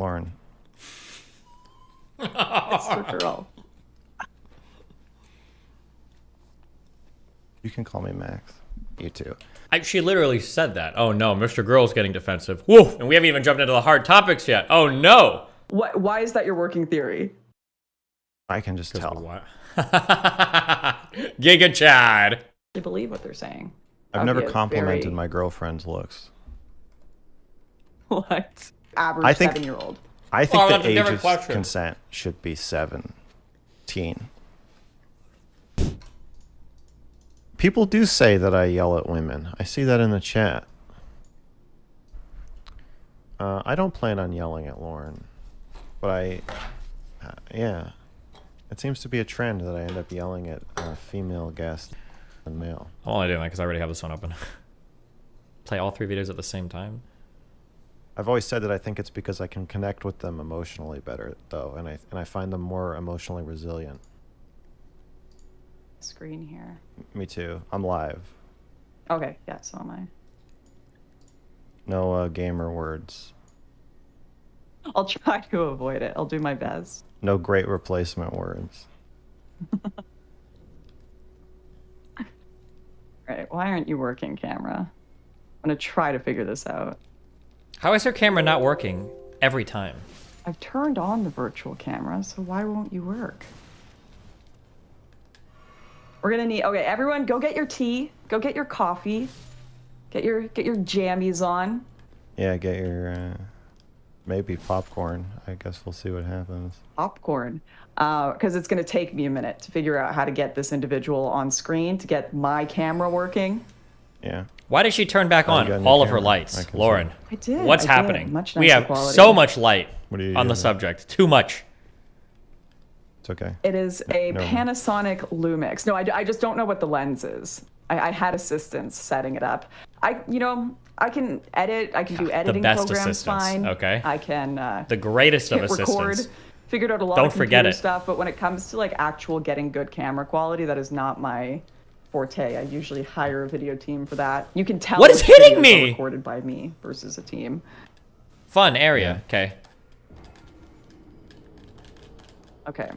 Lauren. MrGirl. You can call me Max. You too. She literally said that. Oh no, Mr. Girl's getting defensive. Woo! And we haven't even jumped into the hard topics yet. Oh no! Why is that your working theory? I can just tell. What? Giga Chad. They believe what they're saying. I've never complimented my girlfriend's looks. What? Average 7-year-old. I think the age of consent should be 17. People do say that I yell at women. I see that in the chat. I don't plan on yelling at Lauren, but yeah. It seems to be a trend that I end up yelling at female guests and male. I'm only doing that because I already have this one open. Play all 3 videos at the same time. I've always said that I think it's because I can connect with them emotionally better, though, and I find them more emotionally resilient. Screen here. Me too. I'm live. Okay, yeah, so am I. No gamer words. I'll try to avoid it. I'll do my best. No great replacement words. Right, why aren't you working, camera? I'm gonna try to figure this out. How is your camera not working every time? I've turned on the virtual camera, so why won't you work? We're gonna need, okay, everyone go get your tea, go get your coffee, get your jammies on. Yeah, get your maybe popcorn. I guess we'll see what happens. Popcorn. Because it's gonna take me a minute to figure out how to get this individual on screen, to get my camera working. Yeah. Why did she turn back on all of her lights, Lauren? I did. What's happening? Much we have quality. so much light on the subject. Too much. It's okay. It is a Panasonic Lumix. No, I just don't know what the lens is. I had assistants setting it up. I can edit. I can do editing programs fine. Okay. I can. The greatest of assistants. Record. Figured out a lot of computer stuff, but when it comes to like actual getting good camera quality, that is not my forte. I usually hire a video team for that. You can tell. What is hitting me? Recorded by me versus a team. Fun area. Okay. Okay.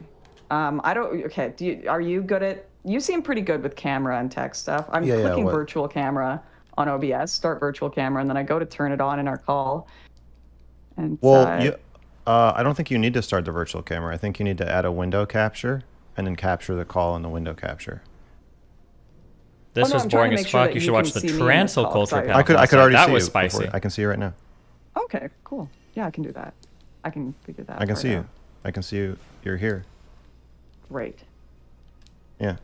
I don't. Okay. Are you good at? You seem pretty good with camera and tech stuff. I'm clicking virtual camera on OBS. Start virtual camera, and then I go to turn it on in our call. And I don't think you need to start the virtual camera. I think you need to add a window capture and then capture the call in the window capture. This was boring as fuck. You should watch the Trancel culture panel. I could already see you. That was spicy. I can see you right now. Okay, cool. Yeah, I can do that. I can figure that out. I can see you. I can see you. You're here. Great. Yeah.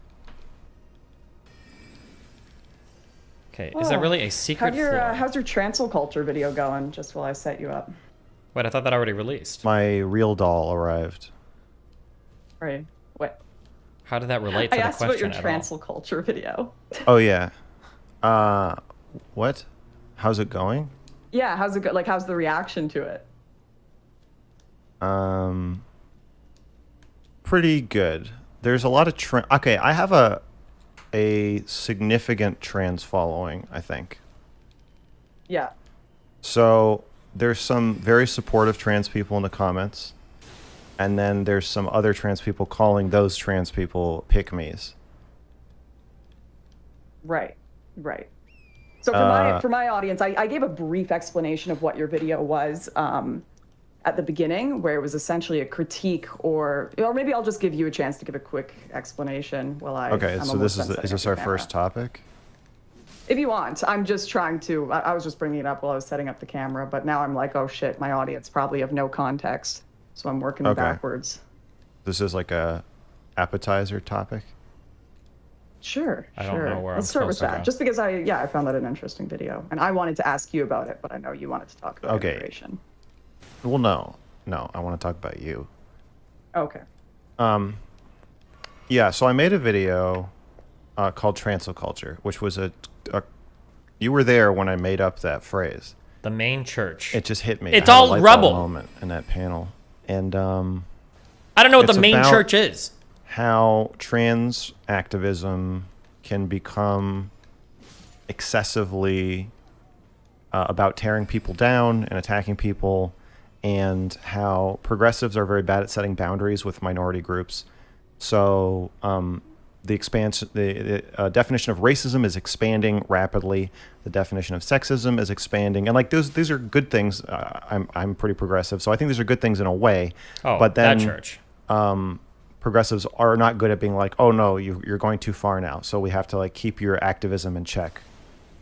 Okay, is that really a secret floor? How's your Trancel culture video going, just while I set you up? Wait, I thought that already released. My real doll arrived. Right. What? How did that relate to the question at all? I asked about your Trancel culture video. Oh, yeah. What? How's it going? Yeah, how's it go? Like, how's the reaction to it? Pretty good. There's a lot of okay, I have a significant trans following, I think. Yeah. So there's some very supportive trans people in the comments, and then there's some other trans people calling those trans people pick-me's. Right. Right. So for my audience, I gave a brief explanation of what your video was at the beginning, where it was essentially a critique, or maybe I'll just give you a chance to give a quick explanation while I. Okay, so is this our first topic? If you want, I'm just trying to. I was just bringing it up while I was setting up the camera, but now I'm like, oh shit, my audience probably have no context, so I'm working backwards. This is like a appetizer topic. Sure, I don't know where Let's start with that, just because I found that an interesting video, and I wanted to ask you about it, but I know you wanted to talk about immigration. Well, no, I want to talk about you. Okay. Yeah, so I made a video called Trancel Culture, which was you were there when I made up that phrase. The main church. It just hit me. It's all rubble. Moment in that panel, and I don't know what the main church is. How trans activism can become excessively about tearing people down and attacking people, and how progressives are very bad at setting boundaries with minority groups. So the definition of racism is expanding rapidly. The definition of sexism is expanding, and like these are good things. I'm pretty progressive, so I think these are good things in a way. Oh, but then that church. Progressives are not good at being like, oh no, you're going too far now. So we have to like keep your activism in check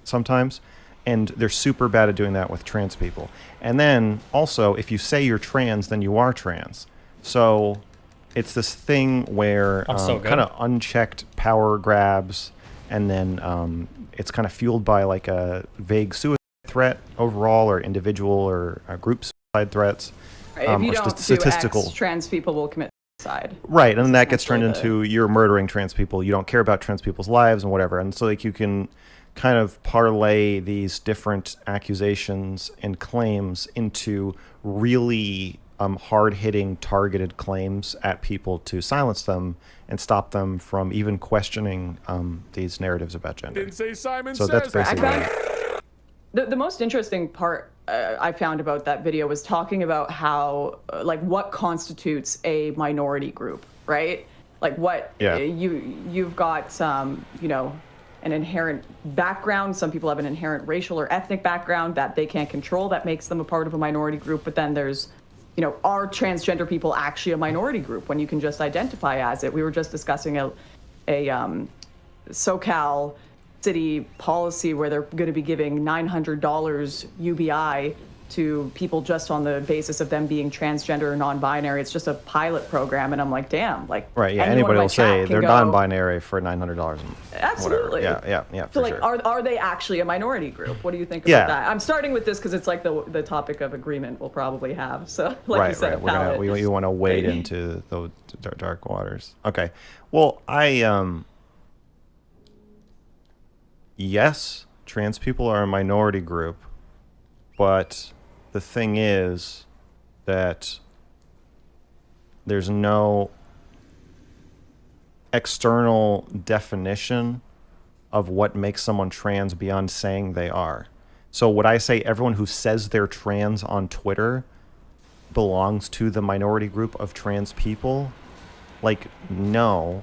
sometimes. And they're super bad at doing that with trans people. And then also, if you say you're trans, then you are trans. So it's this thing where kind of unchecked power grabs, and then it's kind of fueled by like a vague suicide threat overall, or individual or group suicide threats. Right. If you or don't statistical. do X, trans people will commit suicide. Right, and then that gets turned into you're murdering trans people. You don't care about trans people's lives and whatever. And so like you can kind of parlay these different accusations and claims into really hard-hitting, targeted claims at people to silence them and stop them from even questioning these narratives about gender. Didn't say Simon So says that's basically that. The most interesting part I found about that video was talking about how, like, what constitutes a minority group, right? Like, what you've got, you know, an inherent background. Some people have an inherent racial or ethnic background that they can't control that makes them a part of a minority group. But then there's, you know, are transgender people actually a minority group when you can just identify as it? We were just discussing a SoCal city policy where they're going to be giving $900 UBI to people just on the basis of them being transgender or non-binary. It's just a pilot program, and I'm like, damn, like, right, yeah. Anybody will say they're non-binary for $900. Absolutely. Yeah, so for like, sure. are they actually a minority group? What do you think about that? I'm starting with this because it's like the topic of agreement we'll probably have. So like you said, we want to wade into the dark waters. Okay. Well, yes, trans people are a minority group, but the thing is that there's no external definition of what makes someone trans beyond saying they are. So would I say everyone who says they're trans on Twitter belongs to the minority group of trans people? Like, no.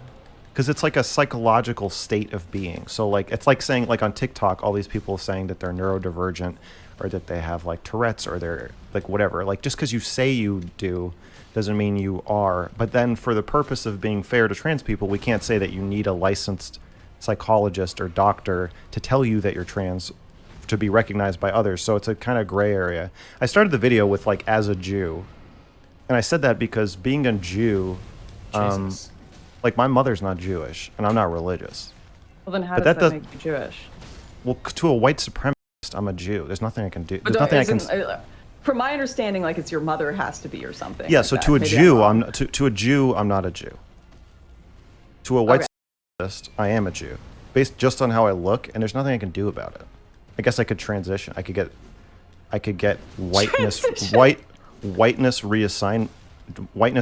Because it's like a psychological state of being. So like, it's like saying, like on TikTok, all these people saying that they're neurodivergent or that they have like Tourette's or they're like whatever. Like just because you say you do doesn't mean you are. But then for the purpose of being fair to trans people, we can't say that you need a licensed psychologist or doctor to tell you that you're trans to be recognized by others. So it's a kind of gray area. I started the video with like, as a Jew. And I said that because being a Jew, like my mother's not Jewish and I'm not religious. Well, then how does that make you Jewish? Well, to a white supremacist, I'm a Jew. There's nothing I can do. There's nothing I can. From my understanding, like it's your mother has to be or something. Yeah. Like so that. to a Maybe Jew, to a Jew, I'm not a Jew. To a white supremacist, I am a Jew, based just on how I look, and there's nothing I can do about it. I guess I could transition. I could get whiteness, whiteness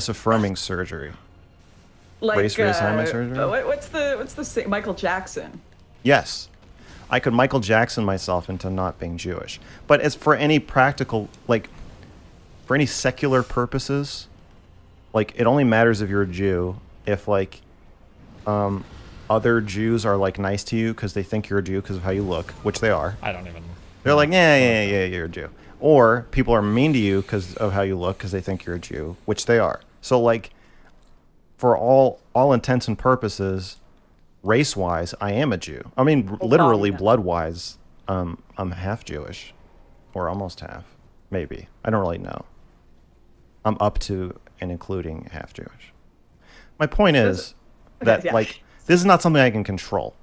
affirming surgery. Like, race reassignment surgery. What's the Michael Jackson? Yes. I could Michael Jackson myself into not being Jewish. But as for any practical, like, for any secular purposes, like, it only matters if you're a Jew if, like, other Jews are, like, nice to you because they think you're a Jew because of how you look, which they are. I don't even... They're like, yeah, you're a Jew. Or people are mean to you because of how you look because they think you're a Jew, which they are. So, like, for all intents and purposes... race-wise, I am a Jew. I mean, literally, blood-wise, I'm half Jewish, or almost half, maybe. I don't really know. I'm up to and including half Jewish. My point is that, like, this is not something I can control.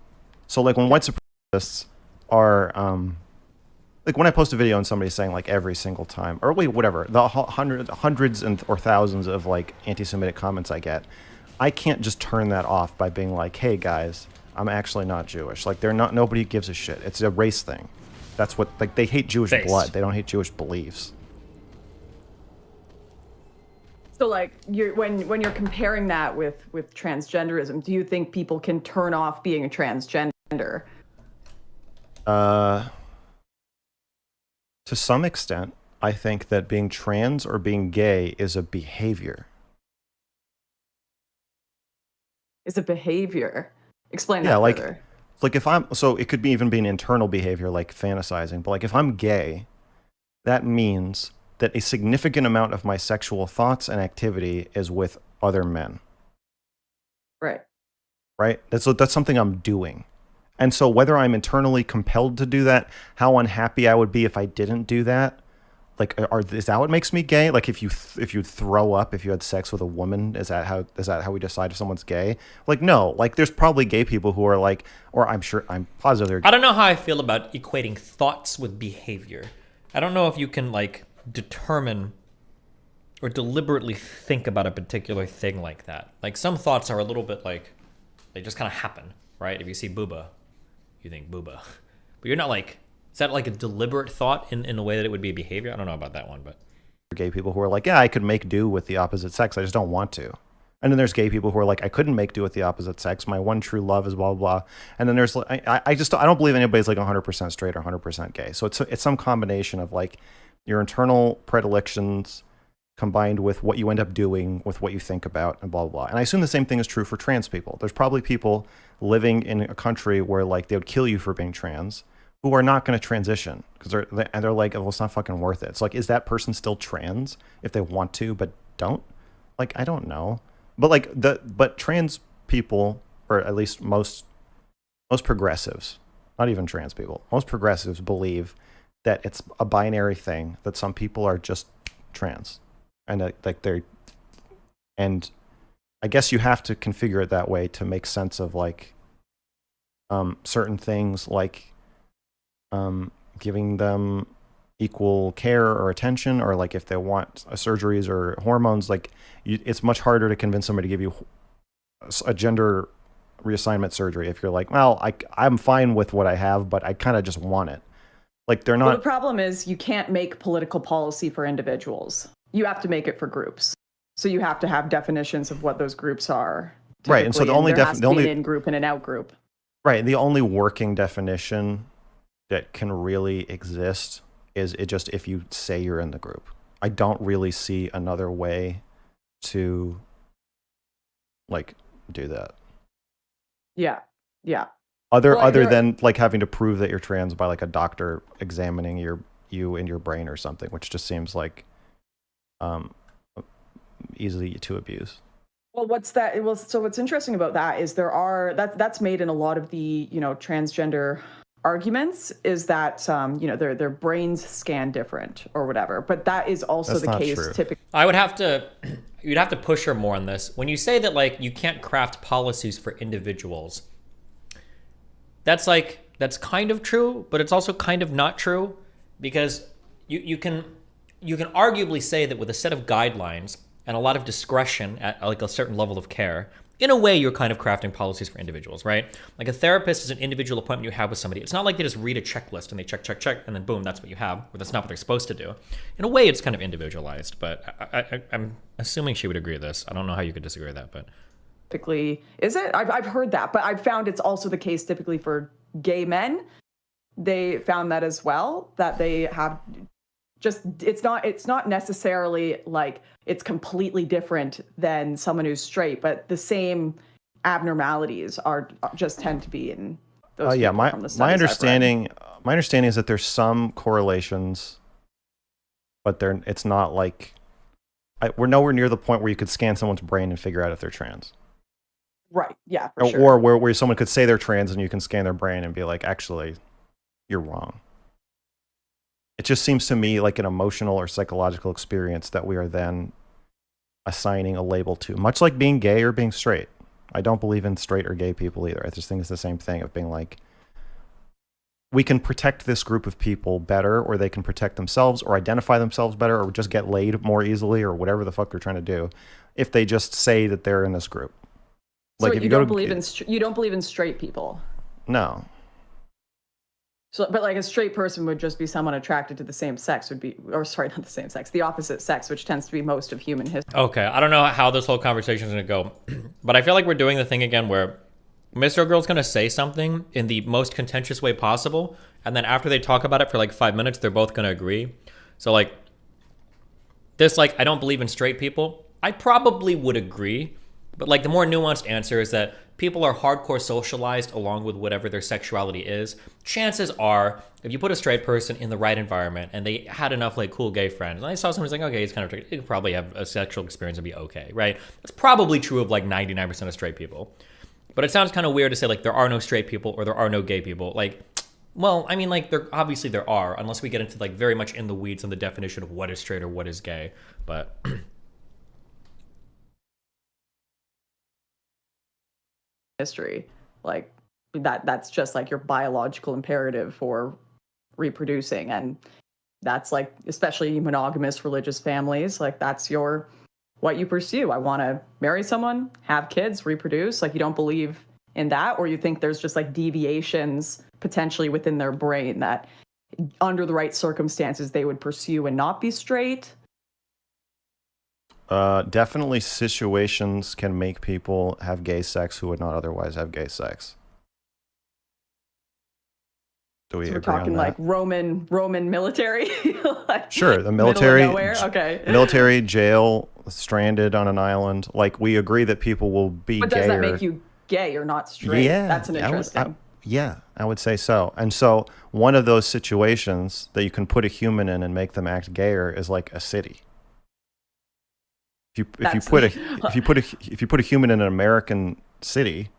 So, like, when white supremacists are, like, when I post a video and somebody's saying, like, every single time, or wait, whatever, the hundreds or thousands of, like, anti-Semitic comments I get, I can't just turn that off by being like, hey guys, I'm actually not Jewish. Like nobody gives a shit. It's a race thing. That's what, like, they hate Jewish blood. They don't hate Jewish beliefs. So like when you're comparing that with transgenderism, do you think people can turn off being a transgender? To some extent. I think that being trans or being gay is a behavior. Is a behavior. Explain Yeah, that further. like if I'm, so it could be even be an internal behavior like fantasizing, but like if I'm gay, that means that a significant amount of my sexual thoughts and activity is with other men. Right. Right? That's something I'm doing. And so whether I'm internally compelled to do that, how unhappy I would be if I didn't do that, like, is that what makes me gay? Like, if you throw up if you had sex with a woman, is that how we decide if someone's gay? Like, no. Like, there's probably gay people who are like, or I'm positive. I don't know how I feel about equating thoughts with behavior. I don't know if you can like determine or deliberately think about a particular thing like that. Like, some thoughts are a little bit like, they just kind of happen, right? If you see booba, you think booba, but you're not like, is that like a deliberate thought in the way that it would be a behavior? I don't know about that one, but Gay people who are like, yeah, I could make do with the opposite sex, I just don't want to. And then there's gay people who are like, I couldn't make do with the opposite sex, my one true love is blah blah blah. And then there's I don't believe anybody's like 100% straight or 100% gay. So it's some combination of like your internal predilections combined with what you end up doing with what you think about and blah blah blah. And I assume the same thing is true for trans people. There's probably people living in a country where like they would kill you for being trans, who are not going to transition because they're like, well, it's not fucking worth it. It's like, is that person still trans if they want to but don't? Like, I don't know. But trans people, or at least most progressives, not even trans people, most progressives believe that it's a binary thing, that some people are just trans, and and I guess you have to configure it that way to make sense of like certain things, like giving them equal care or attention, or like if they want surgeries or hormones, like it's much harder to convince somebody to give you a gender reassignment surgery if you're like, well, I'm fine with what I have, but I kind of just want it. Like, they're not. Well, the problem is you can't make political policy for individuals. You have to make it for groups. So you have to have definitions of what those groups are. Right, and so the only an in-group and an out-group. Right, the only working definition that can really exist is it just if you say you're in the group. I don't really see another way to like do that. Yeah. Other than like having to prove that you're trans by like a doctor examining you in your brain or something, which just seems like easily to abuse. Well, so what's interesting about that is that's made in a lot of the, transgender arguments, is that their brains scan different or whatever, but that is also the case typically. You'd have to push her more on this. When you say that like you can't craft policies for individuals, that's kind of true, but it's also kind of not true, because you can arguably say that with a set of guidelines and a lot of discretion at like a certain level of care, in a way, you're kind of crafting policies for individuals, right? Like a therapist is an individual appointment you have with somebody. It's not like they just read a checklist and they check, and then boom, that's what you have, or that's not what they're supposed to do. In a way, it's kind of individualized, but I'm assuming she would agree with this. I don't know how you could disagree with that, but... Typically, is it? I've heard that, but I've found it's also the case typically for gay men. They found that as well, that they have just, it's not necessarily like it's completely different than someone who's straight, but the same abnormalities are just tend to be in those. My understanding is that there's some correlations, but it's not like we're nowhere near the point where you could scan someone's brain and figure out if they're trans. Right. Yeah. For sure. Or where someone could say they're trans and you can scan their brain and be like, actually, you're wrong. It just seems to me like an emotional or psychological experience that we are then assigning a label to, much like being gay or being straight. I don't believe in straight or gay people either. I just think it's the same thing of being like, we can protect this group of people better, or they can protect themselves or identify themselves better, or just get laid more easily, or whatever the fuck they're trying to do, if they just say that they're in this group. So like, you don't believe in straight people? No. So, but like a straight person would just be someone attracted to the same sex, not the same sex, the opposite sex, which tends to be most of human history. Okay, I don't know how this whole conversation is going to go, but I feel like we're doing the thing again where MrGirl's going to say something in the most contentious way possible, and then after they talk about it for like 5 minutes, they're both going to agree. So like, this, like, I don't believe in straight people, I probably would agree. But, like, the more nuanced answer is that people are hardcore socialized along with whatever their sexuality is. Chances are, if you put a straight person in the right environment and they had enough, like, cool gay friends, and they saw someone who's like, okay, he's kind of, he could probably have a sexual experience and be okay, right? That's probably true of, like, 99% of straight people. But it sounds kind of weird to say, like, there are no straight people or there are no gay people. Like, well, I mean, like, obviously there are, unless we get into, like, very much in the weeds on the definition of what is straight or what is gay. But history, like that's just like your biological imperative for reproducing, and that's like, especially monogamous religious families, like that's what you pursue. I want to marry someone, have kids, reproduce. Like, you don't believe in that, or you think there's just like deviations potentially within their brain that under the right circumstances they would pursue and not be straight. Definitely situations can make people have gay sex who would not otherwise have gay sex. Do we So we're agree talking on like that? Roman military? Like, Sure, the military, middle of nowhere? Okay. military, jail, stranded on an island. Like, we agree that people will be But gay. does that make you gay or not straight? Yeah, That's an interesting. I would say so. And so one of those situations that you can put a human in and make them act gayer is like a city. If you put a human in an American city,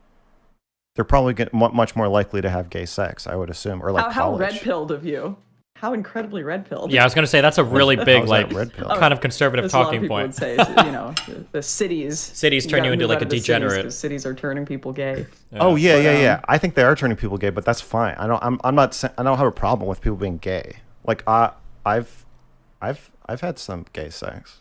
they're probably much more likely to have gay sex, I would assume, or like how college. red-pilled of you. How incredibly red-pilled. yeah, I was gonna say that's a really big, How's like, that red pill? kind of conservative As a lot of talking people point. would say, you know, the cities. Cities turn gotta you into move like out a of the cities degenerate. 'cause cities are turning people gay. Oh yeah, But, yeah. I think they are turning people gay, but that's fine. I don't have a problem with people being gay. Like, I've had some gay sex.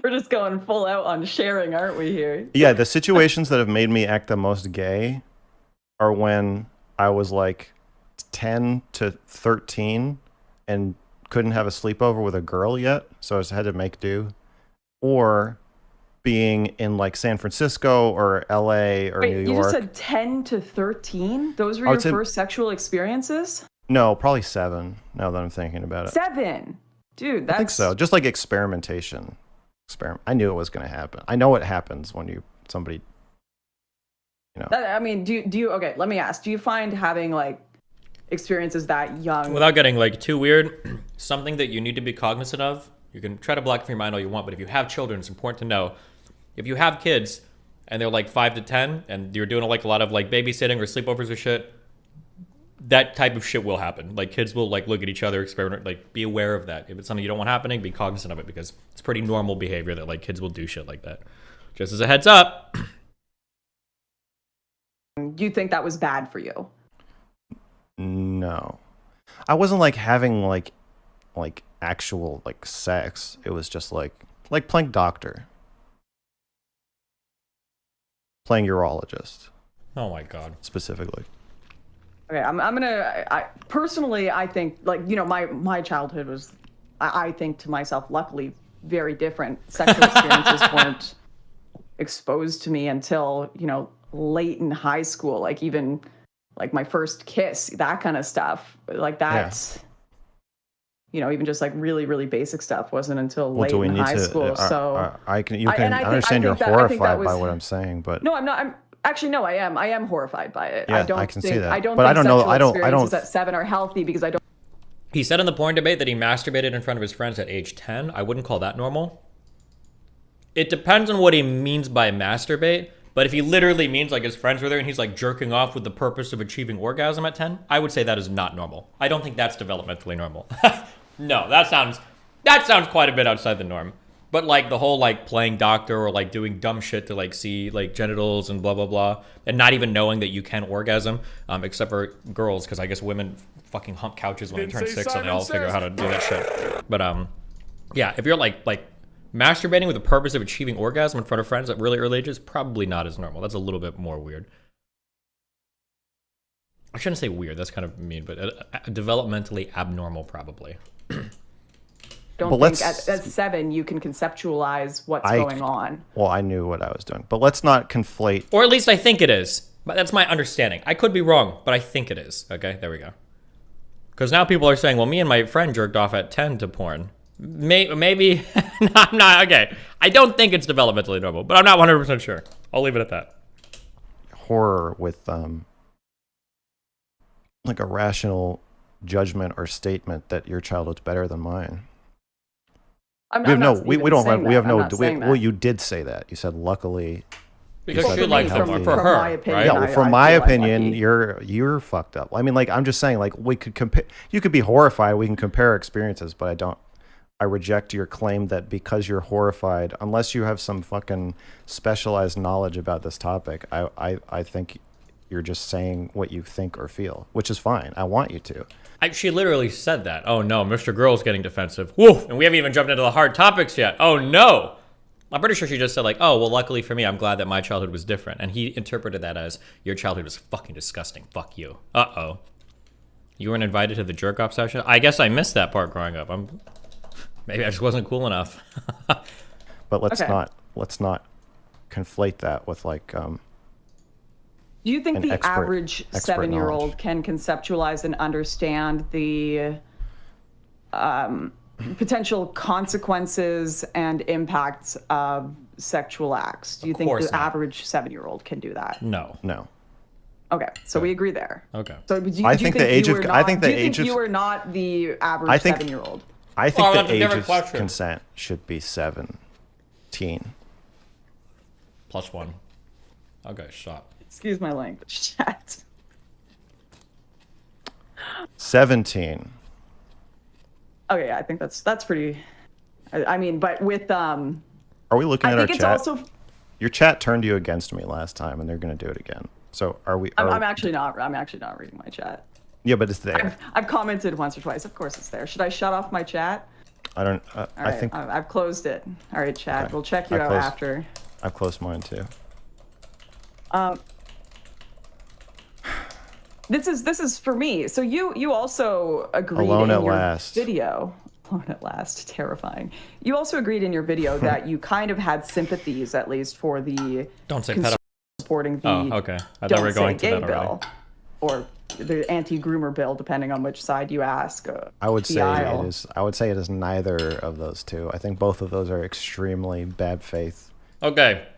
We're just going full out on sharing, aren't we here? Yeah, the situations that have made me act the most gay are when I was like 10 to 13 and couldn't have a sleepover with a girl yet, so I just had to make do. Or being in like San Francisco or LA or Wait, New you York. just said 10 to 13? Those were I your would say- first sexual experiences? No, probably 7 now that I'm thinking about it. 7? Dude, that's... I think so. Just like experimentation. I knew it was going to happen. I know what happens when somebody, you know. I mean, do you... Okay, let me ask. Do you find having, like, experiences that young... Without getting like too weird, something that you need to be cognizant of. You can try to block from your mind all you want, but if you have children, it's important to know. If you have kids and they're like 5 to 10 and you're doing like a lot of like babysitting or sleepovers or shit, that type of shit will happen. Like, kids will like look at each other, experiment, like, be aware of that. If it's something you don't want happening, be cognizant of it, because it's pretty normal behavior that like kids will do shit like that. Just as a heads up. Do you think that was bad for you? No. I wasn't like having like actual like sex. It was just like playing doctor. Playing urologist Oh my god. specifically. Okay, I'm gonna... personally, I think, like, you know, my childhood was, I think to myself, luckily, very different. Sexual experiences weren't exposed to me until, you know, late in high school. Like, even, like, my first kiss, that kind of stuff. Like, that's... You know, even just like really, really basic stuff wasn't until late in high school. So I understand you're horrified by what I'm saying, but no, I'm not. I'm actually no, I am. I am horrified by it. Yeah, I don't I can think, see that. I don't But think I don't know- sexual I don't- experiences at 7 are healthy, because I don't. He said in the porn debate that he masturbated in front of his friends at age 10. I wouldn't call that normal. It depends on what he means by masturbate, but if he literally means like his friends were there and he's like jerking off with the purpose of achieving orgasm at 10, I would say that is not normal. I don't think that's developmentally normal. No, that sounds quite a bit outside the norm. But like the whole like playing doctor or like doing dumb shit to like see like genitals and blah blah blah, and not even knowing that you can orgasm, except for girls, because I guess women fucking hump couches when they turn 6 and they all figure out how to do that shit. But yeah, if you're like masturbating with the purpose of achieving orgasm in front of friends at really early ages, probably not as normal. That's a little bit more weird. I shouldn't say weird, that's kind of mean, but developmentally abnormal probably. Don't think at 7 you can conceptualize what's going on. Well, I knew what I was doing, but let's not conflate. Or at least I think it is. But that's my understanding. I could be wrong, but I think it is. Okay, there we go. Because now people are saying, well, me and my friend jerked off at 10 to porn. Maybe no, I'm not okay. I don't think it's developmentally normal, but I'm not 100% sure. I'll leave it at that. Horror with like a rational judgment or statement that your childhood's better than mine. Well, you did say that. You said luckily. Because you like them for her, my opinion, right? Yeah, well, from my opinion, lucky. you're you're fucked up. I mean, like, I'm just saying, like, we could compare. You could be horrified. We can compare experiences, but I reject your claim that because you're horrified, unless you have some fucking specialized knowledge about this topic, I think you're just saying what you think or feel, which is fine. I want you to. She literally said that. Oh no, MrGirl's getting defensive. Woo! And we haven't even jumped into the hard topics yet. Oh no! I'm pretty sure she just said like, oh, well, luckily for me, I'm glad that my childhood was different. And he interpreted that as, your childhood was fucking disgusting. Fuck you. Uh-oh. You weren't invited to the jerk-off session? I guess I missed that part growing up. Maybe I just wasn't cool enough. But let's not conflate that with like Do you think the average 7-year-old can conceptualize and understand the potential consequences and impacts of sexual acts? Do you think the average 7-year-old can do that? No. Okay, so we agree there. Okay. So do you think you are not the average 7-year-old? I think the age of consent should be 17. +1. Okay, stop. Excuse my language, chat. 17. Okay, yeah, I think that's pretty. I mean, but with Are we looking at our chat? Also, your chat turned you against me last time, and they're going to do it again. So are we? I'm actually not reading my chat. Yeah, but it's there. I've commented once or twice. Of course, it's there. Should I shut off my chat? I don't. All right, I think I've closed it. All right, chat. Okay. We'll check you out after. I've closed mine too. This is for me. So you also agreed Alone in at your last. video. Alone at last, terrifying. You also agreed in your video that you kind of had sympathies, at least for the Don't say pedophile. Supporting the Oh, okay. I thought we were going to gay that bill, or the anti-groomer bill, depending on which side you ask. I would say it is. I would say it is neither of those two. I think both of those are extremely bad faith. Okay.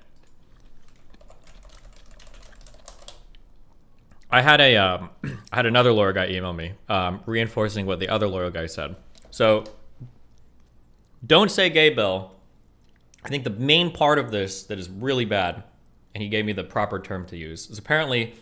I had another lawyer guy email me, reinforcing what the other lawyer guy said. So, don't say gay bill. I think the main part of this that is really bad, and he gave me the proper term to use, is apparently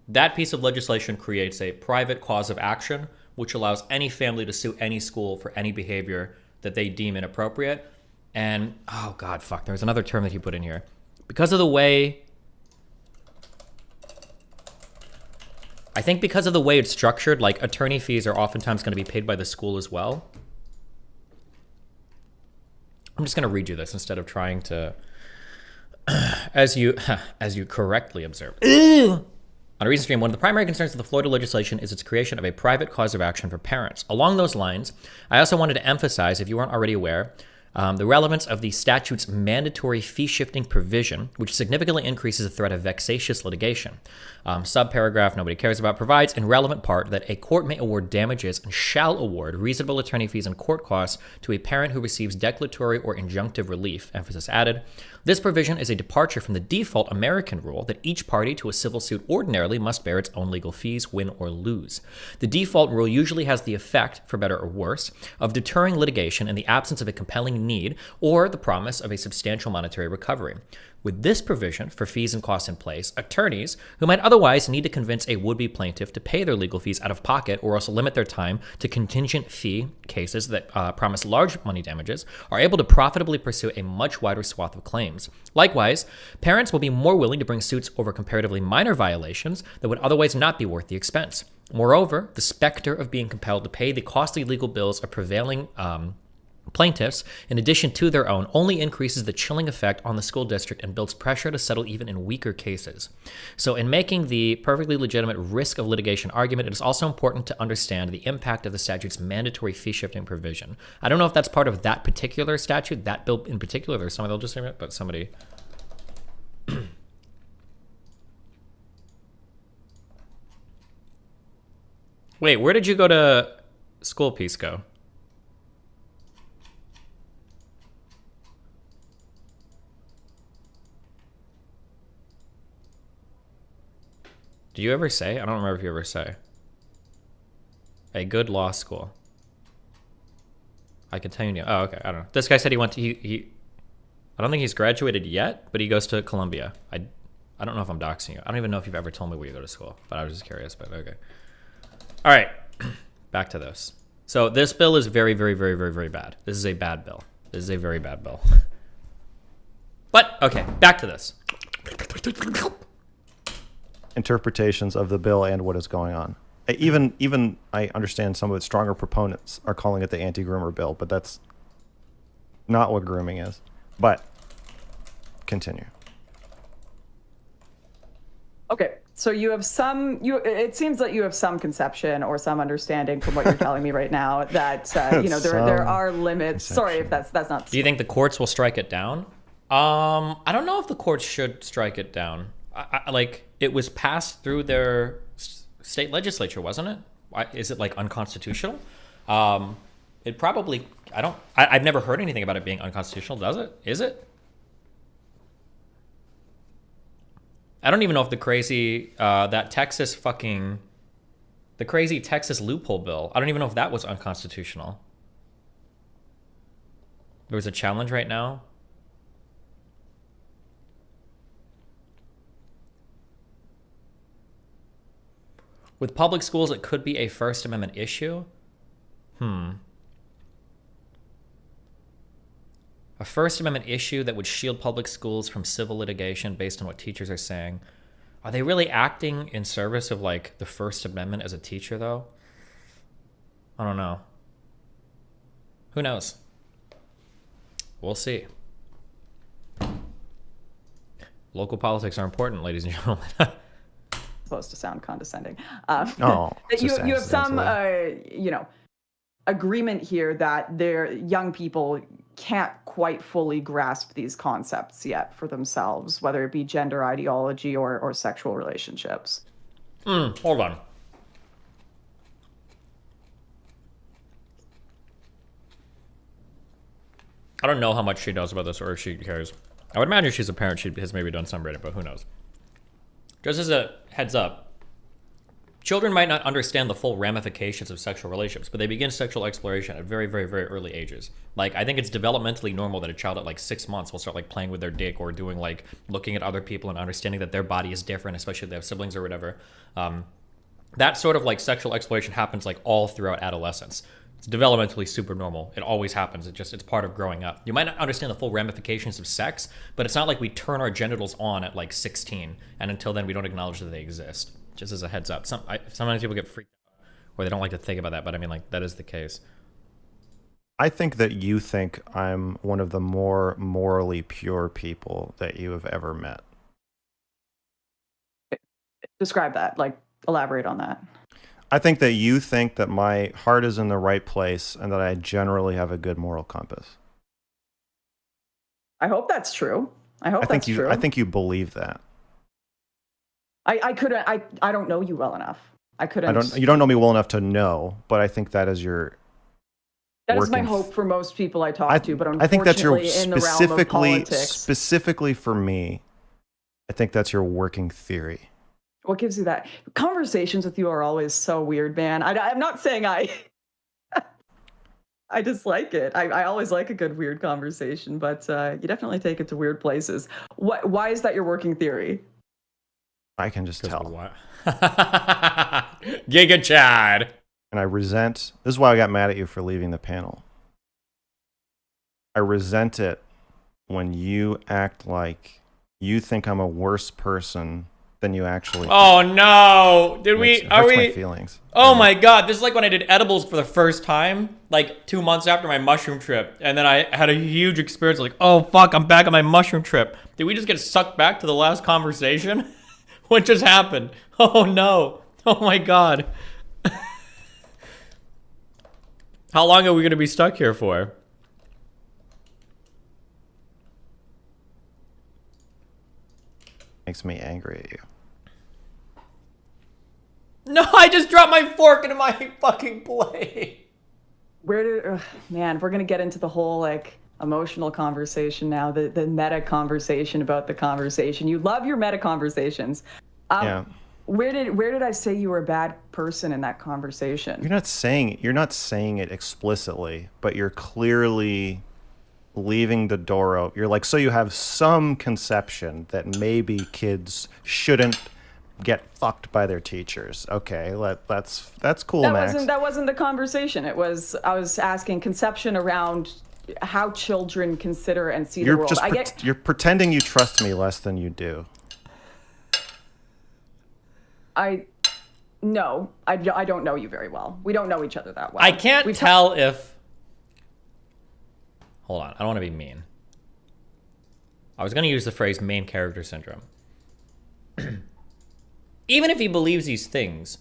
that piece of legislation creates a private cause of action, which allows any family to sue any school for any behavior that they deem inappropriate. And, oh God, fuck, there's another term that he put in here. Because of the way... I think because of the way it's structured, like attorney fees are oftentimes going to be paid by the school as well. I'm just going to read you this instead of trying to, as you correctly observed. On a recent stream, one of the primary concerns of the Florida legislation is its creation of a private cause of action for parents. Along those lines, I also wanted to emphasize, if you weren't already aware, the relevance of the statute's mandatory fee-shifting provision, which significantly increases the threat of vexatious litigation. Subparagraph nobody cares about provides in relevant part that a court may award damages and shall award reasonable attorney fees and court costs to a parent who receives declaratory or injunctive relief, emphasis added. This provision is a departure from the default American rule that each party to a civil suit ordinarily must bear its own legal fees, win or lose. The default rule usually has the effect, for better or worse, of deterring litigation in the absence of a compelling need or the promise of a substantial monetary recovery. With this provision for fees and costs in place, attorneys who might otherwise need to convince a would-be plaintiff to pay their legal fees out of pocket or else limit their time to contingent fee cases that promise large money damages are able to profitably pursue a much wider swath of claims. Likewise, parents will be more willing to bring suits over comparatively minor violations that would otherwise not be worth the expense. Moreover, the specter of being compelled to pay the costly legal bills of prevailing plaintiffs, in addition to their own, only increases the chilling effect on the school district and builds pressure to settle even in weaker cases. So in making the perfectly legitimate risk of litigation argument, it is also important to understand the impact of the statute's mandatory fee-shifting provision. I don't know if that's part of that particular statute, that bill in particular. There's somebody, they'll just say it, but somebody... Wait, where did you go to school, Pisco? Do you ever say? I don't remember if you ever say. A good law school. I can tell you. Oh, okay. I don't know. This guy said he went to he. I don't think he's graduated yet, but he goes to Columbia. I don't know if I'm doxing you. I don't even know if you've ever told me where you go to school, but I was just curious. But okay. All right. Back to this. So this bill is very, very, very, very, very bad. This is a bad bill. This is a very bad bill. But okay, back to this. Interpretations of the bill and what is going on. Even I understand some of its stronger proponents are calling it the anti-groomer bill, but that's not what grooming is. But continue. Okay, so you have some. It seems that you have some conception or some understanding from what you're telling me right now that there are limits. Sorry if that's not. Do you think the courts will strike it down? I don't know if the courts should strike it down. Like it was passed through their state legislature, wasn't it? Is it like unconstitutional? It probably. I've never heard anything about it being unconstitutional. Does it? Is it? I don't even know if the crazy the crazy Texas loophole bill. I don't even know if that was unconstitutional. There was a challenge right now. With public schools, it could be a First Amendment issue. A First Amendment issue that would shield public schools from civil litigation based on what teachers are saying. Are they really acting in service of like the First Amendment as a teacher though? I don't know. Who knows? We'll see. Local politics are important, ladies and gentlemen. Supposed to sound condescending. No, you have some agreement here that their young people can't quite fully grasp these concepts yet for themselves, whether it be gender ideology or sexual relationships. Hold on. I don't know how much she knows about this or if she cares. I would imagine she's a parent. She has maybe done some reading, but who knows? Just as a heads up, children might not understand the full ramifications of sexual relationships, but they begin sexual exploration at very, very, very early ages. Like, I think it's developmentally normal that a child at like 6 months will start like playing with their dick or doing like looking at other people and understanding that their body is different, especially if they have siblings or whatever. That sort of like sexual exploration happens like all throughout adolescence. It's developmentally super normal. It always happens. It's part of growing up. You might not understand the full ramifications of sex, but it's not like we turn our genitals on at like 16, and until then we don't acknowledge that they exist. Just as a heads up. Sometimes people get freaked out, or they don't like to think about that, but I mean, like, that is the case. I think that you think I'm one of the more morally pure people that you have ever met. Describe that. Like, elaborate on that. I think that you think that my heart is in the right place and that I generally have a good moral compass. I hope that's true. I think you believe that. I don't know you well enough. You don't know me well enough to know, but I think that is your. That is my hope for most people I talk to, but unfortunately, I think that's your in the realm of politics. Specifically for me, I think that's your working theory. What gives you that? Conversations with you are always so weird, man. I'm not saying I dislike it. I always like a good weird conversation, but you definitely take it to weird places. Why is that your working theory? I can just tell. Giga Chad. And I resent. This is why I got mad at you for leaving the panel. I resent it when you act like you think I'm a worse person than you actually. Oh no! Are we? My feelings. Oh my god! This is like when I did edibles for the first time, like 2 months after my mushroom trip, and then I had a huge experience. Like, oh fuck, I'm back on my mushroom trip. Did we just get sucked back to the last conversation? What just happened? Oh no! Oh my god! How long are we gonna be stuck here for? Makes me angry at you. No, I just dropped my fork into my fucking plate. Man, if we're gonna get into the whole like emotional conversation now, the meta conversation about the conversation. You love your meta conversations. Yeah. Where did I say you were a bad person in that conversation? You're not saying it explicitly, but you're clearly leaving the door open. You're like, so you have some conception that maybe kids shouldn't get fucked by their teachers. Okay, that's cool, Max. That wasn't the conversation. I was asking conception around how children consider and see the world. You're pretending you trust me less than you do. No, I don't know you very well. We don't know each other that well. I can't tell if... Hold on, I don't want to be mean. I was going to use the phrase main character syndrome. Even if he believes these things,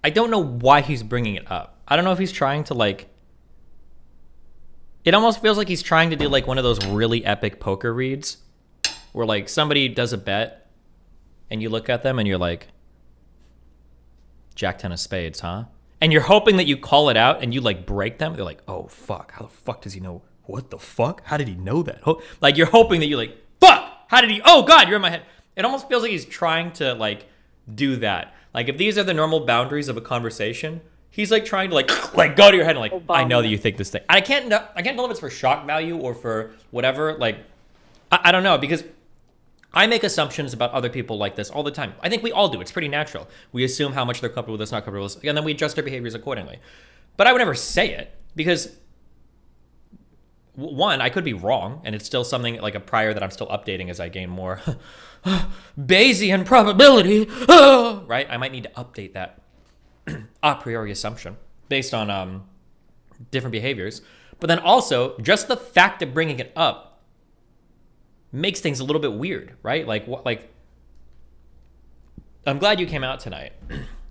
I don't know why he's bringing it up. I don't know if he's trying to, like... It almost feels like he's trying to do, like, one of those really epic poker reads where, like, somebody does a bet and you look at them and you're like... Jack 10 of spades, huh? And you're hoping that you call it out and you like break them. They're like, oh fuck, how the fuck does he know? What the fuck? How did he know that? Like you're hoping that you're like, fuck, how did he? Oh God, you're in my head. It almost feels like he's trying to like do that. Like if these are the normal boundaries of a conversation, he's like trying to like go to your head and like, I know that you think this thing. I can't tell if it's for shock value or for whatever. Like, I don't know, because I make assumptions about other people like this all the time. I think we all do. It's pretty natural. We assume how much they're comfortable with us, not comfortable with us, and then we adjust our behaviors accordingly. But I would never say it because, one, I could be wrong, and it's still something like a prior that I'm still updating as I gain more Bayesian probability, right? I might need to update that a priori assumption based on different behaviors. But then also, just the fact of bringing it up makes things a little bit weird, right? Like, I'm glad you came out tonight.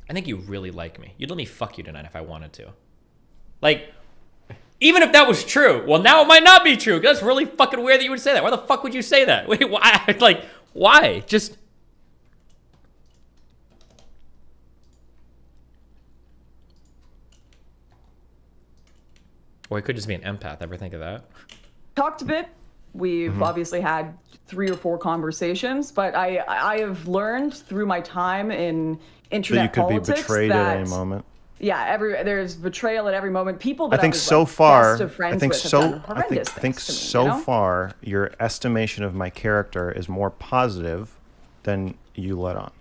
I think you really like me. You'd let me fuck you tonight if I wanted to. Like, even if that was true, well, now it might not be true. That's really fucking weird that you would say that. Why the fuck would you say that? Wait, why? Like, why? Just... Or it could just be an empath. Ever think of that? Talked a bit. We've obviously had 3 or 4 conversations, but I have learned through my time in internet politics that you could be betrayed at any moment. Yeah, there's betrayal at every moment. People that I think was, so like, far, best of friends I think with have so, done I horrendous think things to me, so you know? far, your estimation of my character is more positive than you let on.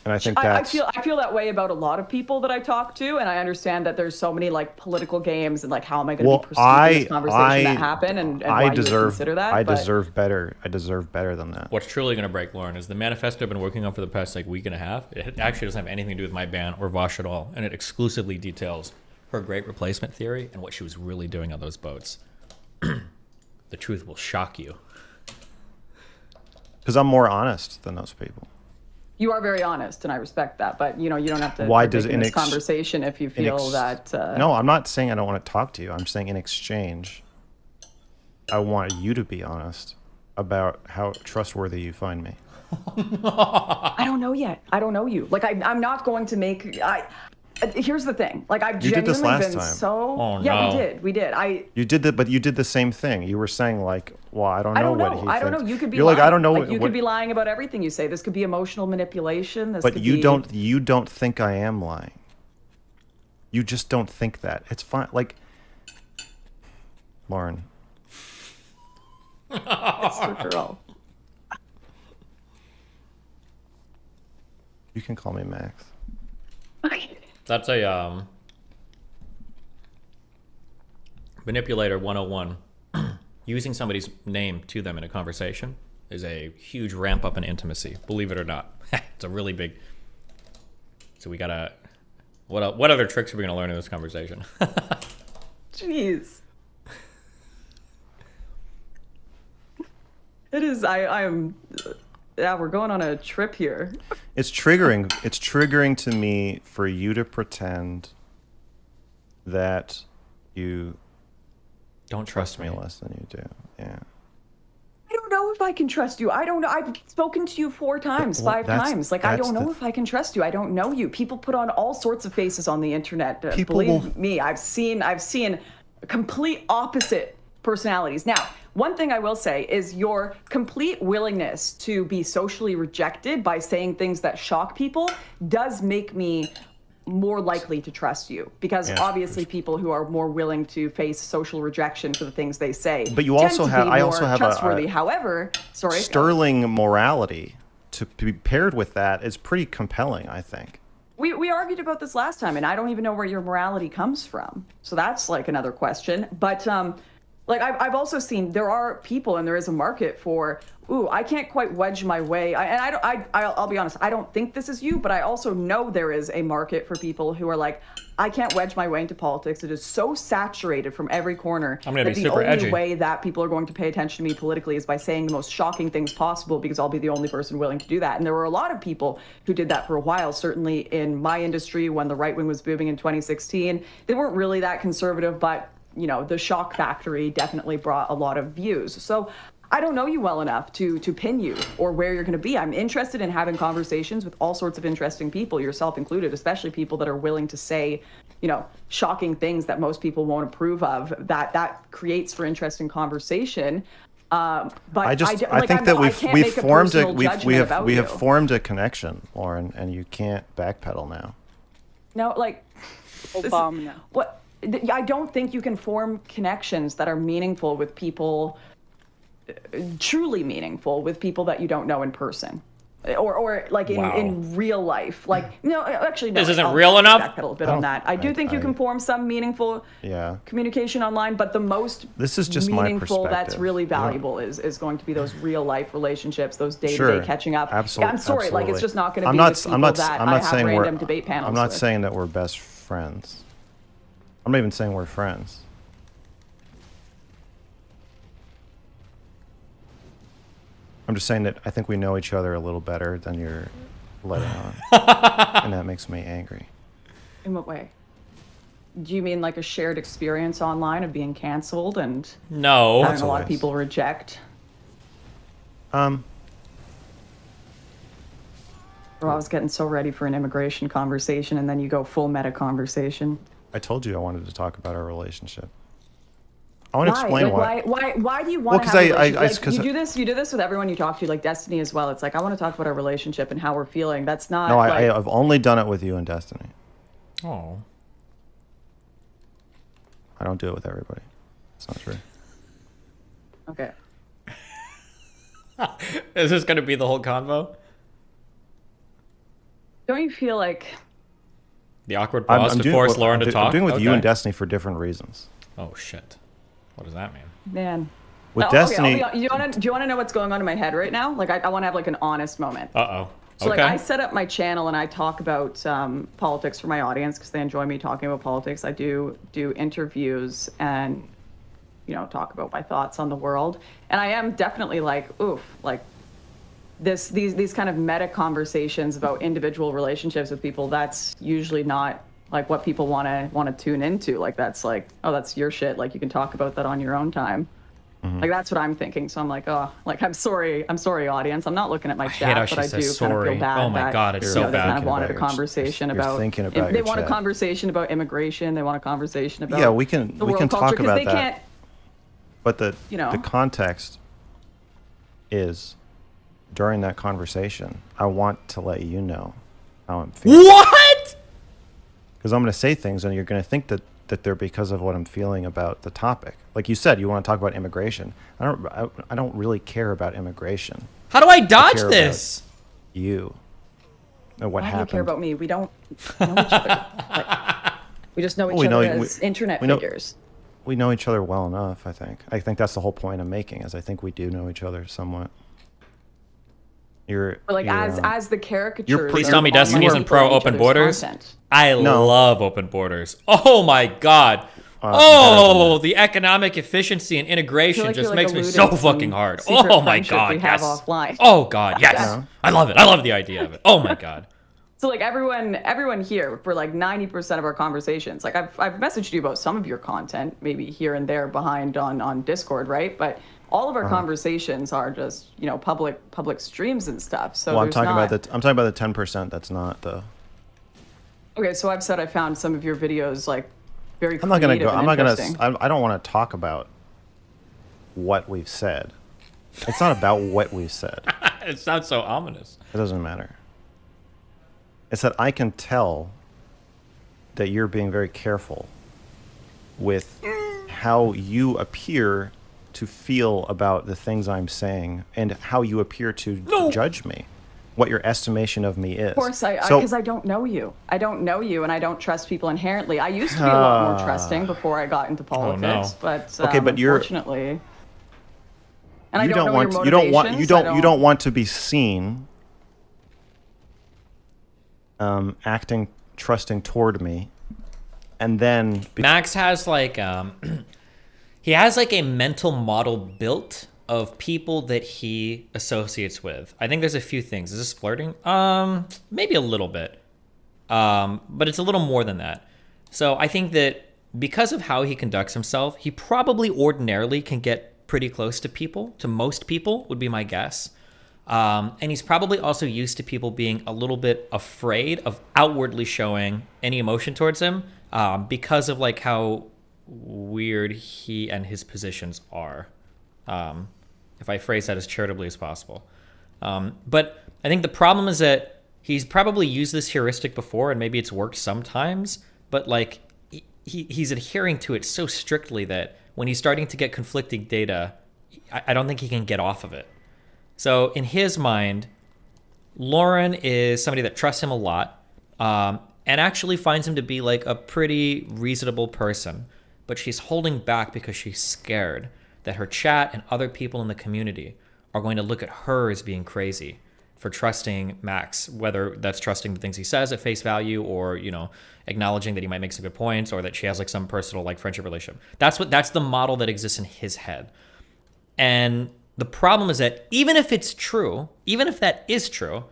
And I think that's... I feel that way about a lot of people that I talk to, and I understand that there's so many like political games and like how am I going to be perceived in this conversation that happen and why you would consider that. I deserve better. I deserve better than that. What's truly going to break Lauren is the manifesto I've been working on for the past like week and a half. It actually doesn't have anything to do with my band or Vosh at all, and it exclusively details her great replacement theory and what she was really doing on those boats. The truth will shock you. Because I'm more honest than those people. You are very honest, and I respect that. But you know, you don't have to Why does in this conversation if you feel that. No, I'm not saying I don't want to talk to you. I'm saying in exchange, I want you to be honest about how trustworthy you find me. I don't know yet. I don't know you. Like I'm not going to make. Here's the thing. Like I've genuinely been so. Oh, yeah, no. we did. You did that, but you did the same thing. You were saying like, well, I don't know what he thinks. I don't know. You could be. You're lying. like, I don't know. Like, you could be lying about everything you say. This could be emotional manipulation. But you don't. You don't think I am lying. You just don't think that. It's fine. Like, Lauren. MrGirl. You can call me Max. Okay. That's a manipulator 101. Using somebody's name to them in a conversation is a huge ramp up in intimacy, believe it or not. It's a really big. So we gotta. What other tricks are we gonna learn in this conversation? Jeez. It is. I am. Yeah, we're going on a trip here. It's triggering. It's triggering to me for you to pretend that you don't trust me less than you do. Yeah. I don't know if I can trust you. I don't know. I've spoken to you 4 times, 5 times. Like, I don't know if I can trust you. I don't know you. People put on all sorts of faces on the internet. Believe me, I've seen complete opposite personalities. Now, one thing I will say is your complete willingness to be socially rejected by saying things that shock people does make me more likely to trust you, because obviously people who are more willing to face social rejection for the things they say. But you also have, I also have trustworthy. However, sterling morality to be paired with that is pretty compelling, I think. We argued about this last time, and I don't even know where your morality comes from. So that's like another question. But like I've also seen there are people, and there is a market for, ooh, I can't quite wedge my way. I'll be honest, I don't think this is you, but I also know there is a market for people who are like, I can't wedge my way into politics. It is so saturated from every corner that the only way that people are going to pay attention to me politically is by saying the most shocking things possible, because I'll be the only person willing to do that. And there were a lot of people who did that for a while, certainly in my industry when the right wing was booming in 2016. They weren't really that conservative, but you know, the shock factory definitely brought a lot of views. So I don't know you well enough to pin you or where you're going to be. I'm interested in having conversations with all sorts of interesting people, yourself included, especially people that are willing to say, you know, shocking things that most people won't approve of. That creates for interesting conversation. But I think that we have formed a connection, Lauren, and you can't backpedal now. No, like Obama. What? I don't think you can form connections that are meaningful with people. Truly meaningful with people that you don't know in person, or like in real life. Like, no, actually, no. This isn't real enough. Backpedal a bit on that. I do think you can form some meaningful communication online, but the most meaningful that's really valuable is going to be those real life relationships, those day-to-day catching up. Absolutely. I'm sorry, like it's just not going to be with people that I have random debate panels. I'm not saying that we're best friends. I'm not even saying we're friends. I'm just saying that I think we know each other a little better than you're letting on. And that makes me angry. In what way? Do you mean like a shared experience online of being canceled and having a lot of people reject? Or I was getting so ready for an immigration conversation, and then you go full meta conversation. I told you I wanted to talk about our relationship. I want to explain why. Why do you want to have a relationship? You do this with everyone you talk to, like Destiny as well. It's like, I want to talk about our relationship and how we're feeling. That's not. No, I've only done it with you and Destiny. Oh. I don't do it with everybody. It's not true. Okay. Is this going to be the whole convo? Don't you feel like the awkward pause to force Lauren to talk? I'm doing it with you and Destiny for different reasons. Oh shit. What does that mean? Man. With Destiny... do you want to know what's going on in my head right now? Like, I want to have, like, an honest moment. Uh-oh. So, like, I set up my channel and I talk about politics for my audience because they enjoy me talking about politics. I do interviews and, you know, talk about my thoughts on the world. And I am definitely like, oof, like, these kind of meta conversations about individual relationships with people, that's usually not like what people want to tune into. Like, that's like, oh, that's your shit. Like, you can talk about that on your own time. Mm-hmm. Like, that's what I'm thinking. So I'm like, oh, like, I'm sorry, audience. I'm not looking at my chat, but I do kind of feel bad. Oh my God, it's so bad. They kind of wanted a conversation about. They want a conversation about immigration. They want a conversation about. We can talk about that. But the context is, during that conversation, I want to let you know how I'm feeling. What? Because I'm going to say things and you're going to think that they're because of what I'm feeling about the topic. Like you said, you want to talk about immigration. I don't really care about immigration. How do I dodge this? You. And what happened. Why do you care about me? We don't know each other. Like, we just know each other as internet figures. We know each other well enough, I think. I think that's the whole point I'm making, is I think we do know each other somewhat. As the caricatures. Please tell me Destiny isn't pro open borders. I love open borders. Oh my God. The economic efficiency and integration just makes me so fucking hard. Oh my God, yes. Oh God, yes. Yeah. I love it. I love the idea of it. Oh my God. So like everyone here, for like 90% of our conversations, like I've messaged you about some of your content, maybe here and there behind on Discord, right? But all of our conversations are just, you know, public streams and stuff. So I'm talking about the 10% that's not the. Okay, so I've said I found some of your videos like very. I'm not gonna go. I don't want to talk about what we've said. It's not about what we've said. It sounds so ominous. It doesn't matter. It's that I can tell that you're being very careful with how you appear to feel about the things I'm saying and how you appear to judge me, what your estimation of me is. Of course, because I don't know you. I don't know you, and I don't trust people inherently. I used to be a lot more trusting before I got into politics, but okay, but unfortunately, and I don't know want your you don't want motivations, you don't want to be seen acting trusting toward me, and then Max has like he has like a mental model built of people that he associates with. I think there's a few things. Is this flirting? Maybe a little bit. But it's a little more than that. So I think that because of how he conducts himself, he probably ordinarily can get pretty close to people, to most people would be my guess. And he's probably also used to people being a little bit afraid of outwardly showing any emotion towards him, because of like how weird he and his positions are. If I phrase that as charitably as possible. But I think the problem is that he's probably used this heuristic before, and maybe it's worked sometimes, but like he's adhering to it so strictly that when he's starting to get conflicting data, I don't think he can get off of it. So in his mind, Lauren is somebody that trusts him a lot, and actually finds him to be like a pretty reasonable person, but she's holding back because she's scared that her chat and other people in the community are going to look at her as being crazy for trusting Max, whether that's trusting the things he says at face value, or, you know, acknowledging that he might make some good points, or that she has like some personal like friendship relationship. That's the model that exists in his head. And the problem is that even if it's true, even if that is true,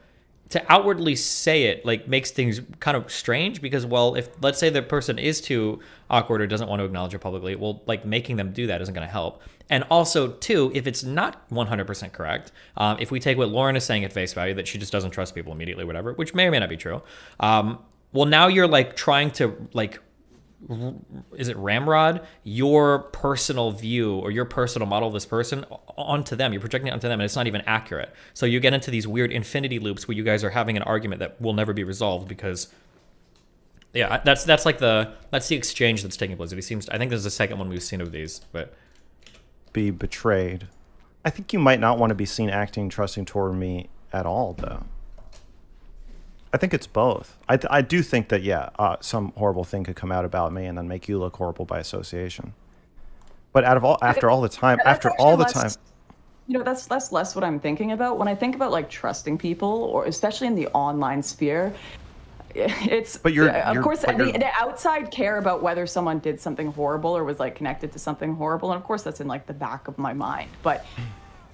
to outwardly say it like makes things kind of strange, because, well, if let's say the person is too awkward or doesn't want to acknowledge it publicly, well, like making them do that isn't going to help. And also, too, if it's not 100% correct, if we take what Lauren is saying at face value, that she just doesn't trust people immediately, whatever, which may or may not be true. Well, now you're like trying to like, is it ramrod your personal view or your personal model of this person onto them? You're projecting it onto them, and it's not even accurate. So you get into these weird infinity loops where you guys are having an argument that will never be resolved because, yeah, that's the exchange that's taking place. It seems. I think this is the second one we've seen of these, but be betrayed. I think you might not want to be seen acting trusting toward me at all, though. I think it's both. I do think that, yeah, some horrible thing could come out about me and then make you look horrible by association. But after all the time, you know, that's less what I'm thinking about. When I think about like trusting people, or especially in the online sphere, it's of course the outside care about whether someone did something horrible or was like connected to something horrible, and of course that's in like the back of my mind. But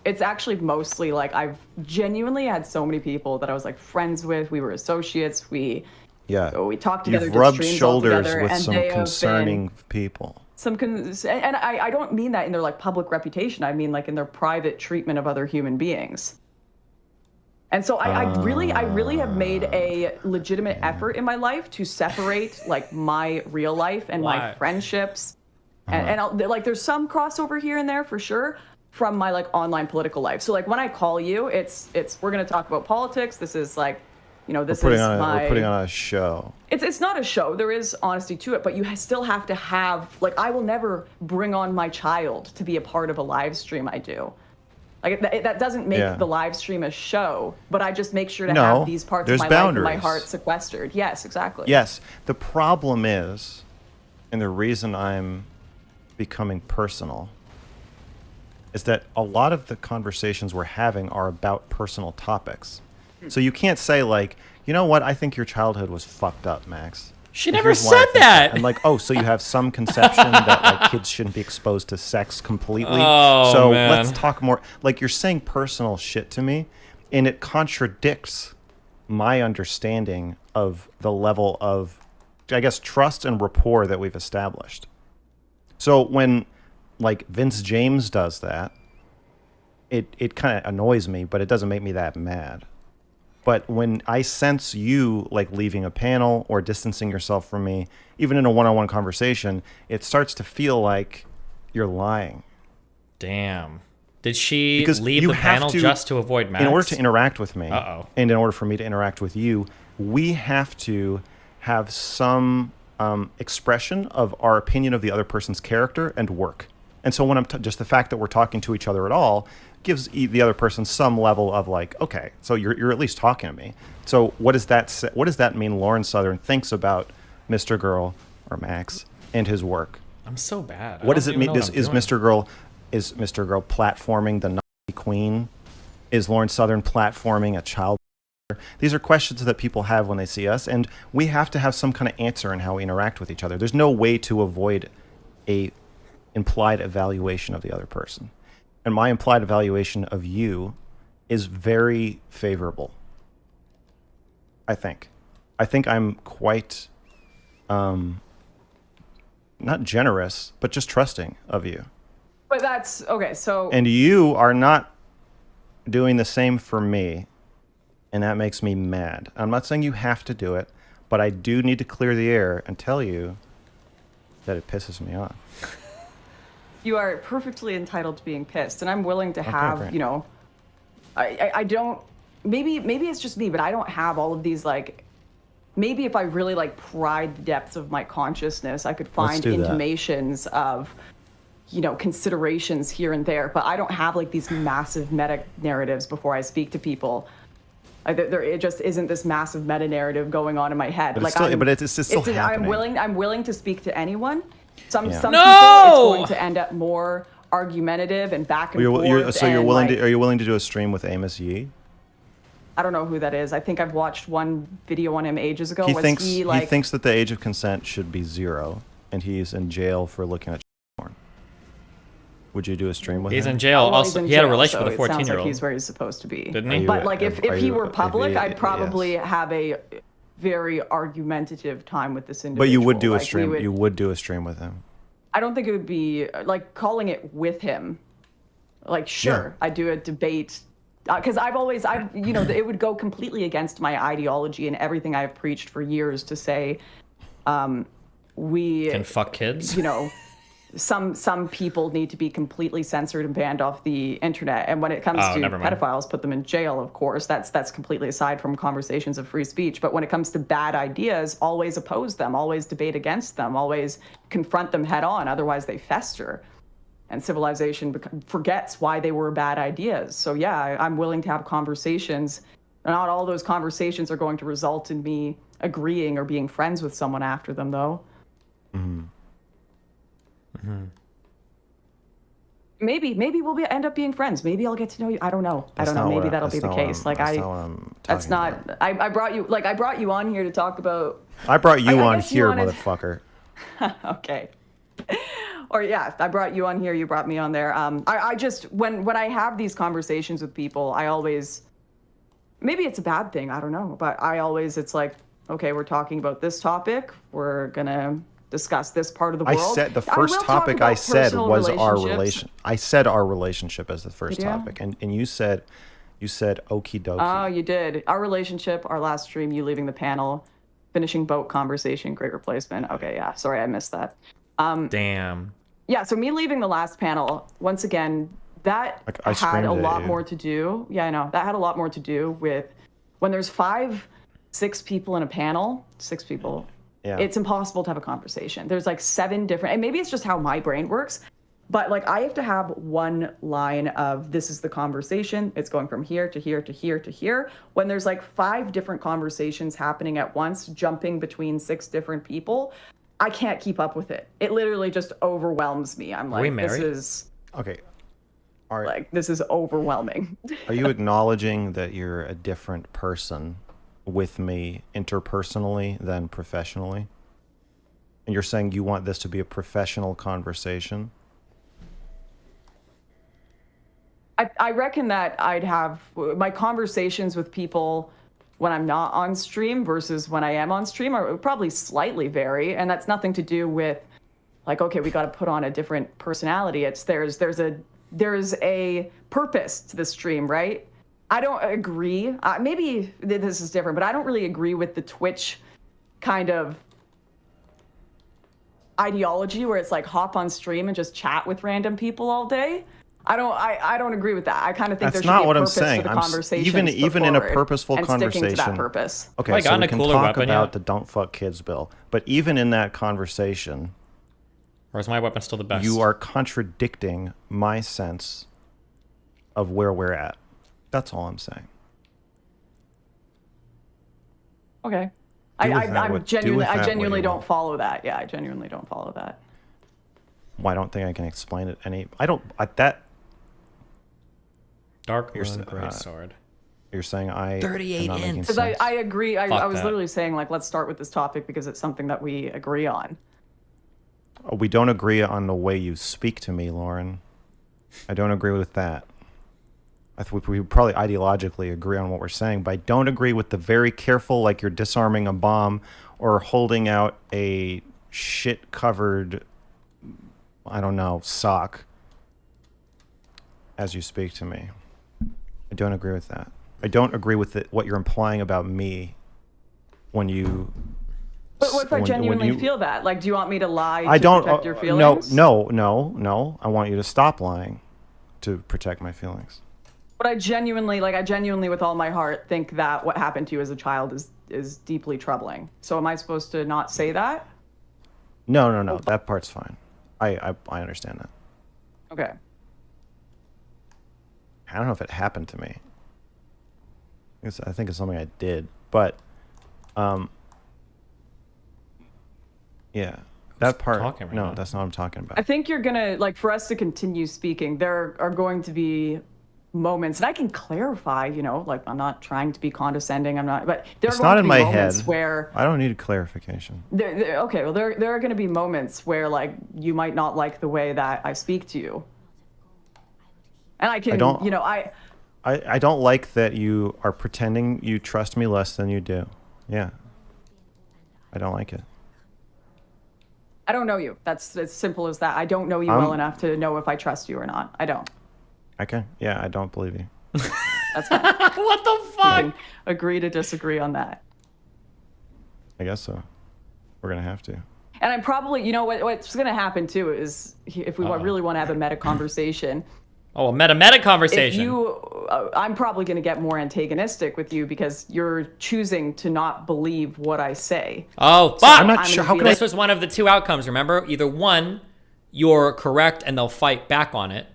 it's actually mostly like I've genuinely had so many people that I was like friends with. We were associates. We talked together. You've rubbed did shoulders together, with and some concerning people. And I don't mean that in their like public reputation. I mean like in their private treatment of other human beings. And so I really have made a legitimate effort in my life to separate like my real life and my friendships, and like there's some crossover here and there for sure, from my like online political life. So like when I call you, it's we're gonna talk about politics. This is like, you know, we're putting on a show. It's not a show. There is honesty to it, but you still have to have like, I will never bring on my child to be a part of a live stream I do. Like that doesn't make the live stream a show, but I just make sure to have these parts of my life and my heart sequestered. Yes, exactly. Yes, the problem is, and the reason I'm becoming personal, is that a lot of the conversations we're having are about personal topics. So you can't say like, you know what, I think your childhood was fucked up, Max. She never said that. And like, oh, so you have some conception that like kids shouldn't be exposed to sex completely. Oh, so man. Let's talk more. Like, you're saying personal shit to me, and it contradicts my understanding of the level of, I guess, trust and rapport that we've established. So when like Vince James does that, it kind of annoys me, but it doesn't make me that mad. But when I sense you like leaving a panel or distancing yourself from me, even in a one-on-one conversation, it starts to feel like you're lying. Damn. Did she Because leave you the have panel to- just to avoid Max? In order to interact with me, Uh-oh. and in order for me to interact with you, we have to have some expression of our opinion of the other person's character and work. And so when I'm just the fact that we're talking to each other at all gives the other person some level of like, okay, so you're at least talking to me. So what does that say, what does that mean Lauren Southern thinks about MrGirl or Max and his work? I'm so bad. What does it mean? Is MrGirl platforming the Nazi queen? Is Lauren Southern platforming a child? These are questions that people have when they see us, and we have to have some kind of answer in how we interact with each other. There's no way to avoid a implied evaluation of the other person. And my implied evaluation of you is very favorable. I think I'm quite not generous, but just trusting of you. But that's okay. So And you are not doing the same for me, and that makes me mad. I'm not saying you have to do it, but I do need to clear the air and tell you that it pisses me off. you are perfectly entitled to being pissed, and I'm willing to have, great. you know, I don't, maybe it's just me, but I don't have all of these, like, maybe if I really, like, pried the depths of my consciousness, I could find do that. intimations of, you know, considerations here and there, but I don't have, like, these massive meta narratives before I speak to people. It just isn't this massive meta narrative going on in my head. But like, it's still happening. I'm willing to speak to anyone. Some Yeah. people, No! it's going to end up more argumentative and back and forth. You're willing like, to? Are you willing to do a stream with Amos Yee? I don't know who that is. I think I've watched one video on him ages ago. He Was thinks he, like, he thinks that the age of consent should be 0, and he's in jail for looking at porn. Would you do a stream with He's him? in jail. well, Also, he's in he had a jail, relationship so with a it sounds 14-year-old. like he's where he's supposed to be. Didn't he? But like, if he were public, I'd yes. probably have a very argumentative time with this individual. But you would do a Like, we stream. would- You would do a stream with him. I don't think it would be like calling it with him. Like, sure, Yeah. I do a debate because you know, it would go completely against my ideology and everything I've preached for years to say, we Can fuck kids. you know, some people need to be completely censored and banned off the internet. And when it comes to never mind. pedophiles, put them in jail, of course. That's completely aside from conversations of free speech. But when it comes to bad ideas, always oppose them, always debate against them, always confront them head on. Otherwise, they fester. And civilization forgets why they were bad ideas. So yeah, I'm willing to have conversations. Not all those conversations are going to result in me agreeing or being friends with someone after them, though. Maybe we'll end up being friends. Maybe I'll get to know you. I don't know. Maybe that'll be the case. Like, that's not what I'm that's talking not. about. I brought you on here to talk about. I brought you I on guess you here, wanted- motherfucker. Okay. Or yeah, I brought you on here. You brought me on there. I just when I have these conversations with people, I always. Maybe it's a bad thing. I don't know, but it's like, okay, we're talking about this topic. We're gonna discuss this part of the world. I said the I first will talk topic I about said personal was our relationships. relation. I said our relationship as the first Did you? topic, and you said okie dokie. Oh, you did. Our relationship, our last stream, you leaving the panel, finishing boat conversation, great replacement. Okay, yeah. Sorry, I missed that. Damn. Yeah, so me leaving the last panel, once again, that Like, I had screamed a at lot you. more to do. Yeah, I know. That had a lot more to do with when there's 6 people in a panel, 6 people. Yeah. It's impossible to have a conversation. There's like 7 different, and maybe it's just how my brain works, but like I have to have one line of this is the conversation. It's going from here to here to here to here. When there's like 5 different conversations happening at once, jumping between 6 different people, I can't keep up with it. It literally just overwhelms me. I'm we like, married? Okay. All right. like, this is overwhelming. Are you acknowledging that you're a different person with me interpersonally than professionally? And you're saying you want this to be a professional conversation? I reckon that I'd have my conversations with people when I'm not on stream versus when I am on stream are probably slightly vary, and that's nothing to do with like, okay, we got to put on a different personality. It's there's a purpose to the stream, right? I don't agree. Maybe this is different, but I don't really agree with the Twitch kind of ideology where it's like hop on stream and just chat with random people all day. I don't agree with that. I kind of think That's there should not be a what I'm purpose saying. to the I'm conversation. even in a purposeful and conversation. sticking to that purpose. Okay, Like, so on we a can cooler talk weapon, about yeah. the "Don't Fuck Kids" bill, but even in that conversation, Or is my weapon still the best? you are contradicting my sense of where we're at. That's all I'm saying. Okay. Do with I that what genuinely you don't will. follow that. Yeah, I genuinely don't follow that. Well, I don't think I can explain it I don't. That Dark You're Moon s- Great Sword. you're saying I 38 am not making inch. Because sense. I agree. I Fuck was that. literally saying, like, let's start with this topic because it's something that we agree on. We don't agree on the way you speak to me, Lauren. I don't agree with that. I think we probably ideologically agree on what we're saying, but I don't agree with the very careful, like you're disarming a bomb or holding out a shit-covered, I don't know, sock as you speak to me. I don't agree with that. I don't agree with what you're implying about me when you... But what if I when genuinely you- feel that? Like, do you want me to lie I to don't. protect your No, feelings? no. I want you to stop lying to protect my feelings. But I genuinely, with all my heart, think that what happened to you as a child is deeply troubling. So am I supposed to not say that? No. That part's fine. I understand that. Okay. I don't know if it happened to me. I think it's something I did, but yeah, that part. talking right No, now? that's not what I'm talking about. I think you're gonna, like, for us to continue speaking, there are going to be moments, and I can clarify, you know, like, I'm not trying to be condescending, but there It's are not going in to my be head. moments where I don't need clarification. okay, well, there are going to be moments where, like, you might not like the way that I speak to you, and I can, don't- you know, I don't like that you are pretending you trust me less than you do. Yeah, I don't like it. I don't know you. That's as simple as that. I don't know you well enough to know if I trust you or not. I don't. Okay. Yeah, I don't believe you. That's fine. What the We fuck? can agree to disagree on that. I guess so. We're gonna have to. And I'm probably, you know, what's going to happen too is if we really want to have a meta conversation, Oh, a meta conversation. if you, I'm probably going to get more antagonistic with you because you're choosing to not believe what I say. Oh, fuck! I'm not I'm sure. gonna How be can I? This was one of the two outcomes, remember? Either one, you're correct and they'll fight back on it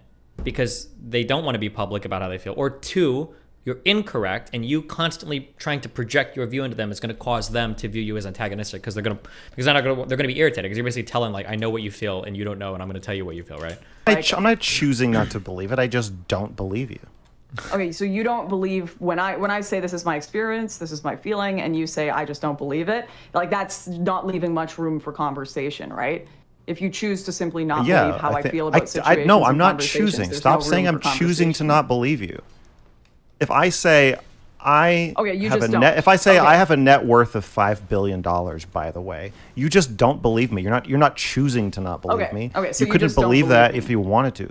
because they don't want to be public about how they feel. Or two, you're incorrect and you constantly trying to project your view into them is going to cause them to view you as antagonistic because they're going to be irritated because you're basically telling, like, I know what you feel and you don't know and I'm going to tell you what you feel, right? I'm not choosing not to believe it. I just don't believe you. Okay, so you don't believe when I say this is my experience, this is my feeling, and you say I just don't believe it. Like, that's not leaving much room for conversation, right? If you choose to simply not believe how I feel about situations, no, I'm and not conversations, choosing. there's Stop no saying room I'm for choosing to conversation. not believe you. If I say Okay, you have just a don't. net, if I say Okay. I have a net worth of $5 billion, by the way, you just don't believe me. You're not choosing to not believe Okay, me. okay, so you you couldn't just don't believe believe that me. if you wanted to.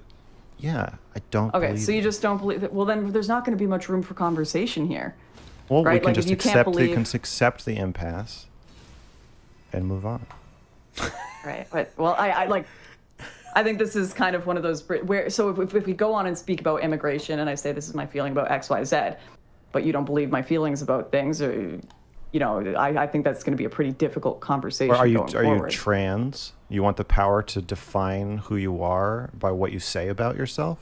Yeah, I don't. Okay, believe so you just don't believe that. Well, then there's not going to be much room for conversation here. Well, right? we can Like, if just you can't accept the impasse and move on. Right. But well, I think this is kind of one of those where. So if we go on and speak about immigration, and I say this is my feeling about X, Y, Z, but you don't believe my feelings about things, or you know, I think that's going to be a pretty difficult conversation Or are you going forward. trans? You want the power to define who you are by what you say about yourself?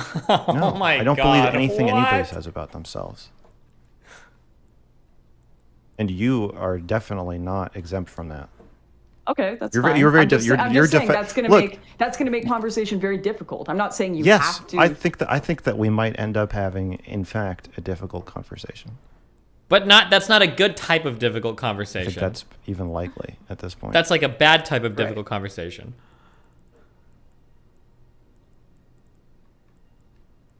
No, Oh my I don't believe God, anything anybody what? says about themselves. And you are definitely not exempt from that. Okay, that's You're fine. you're very I'm just, you're- I'm you're just saying defi- that's gonna make conversation very difficult. I'm not saying you Yes, have to. I think that we might end up having, in fact, a difficult conversation. But that's not a good type of difficult I conversation. think that's even likely at this point. That's like a bad type of difficult conversation.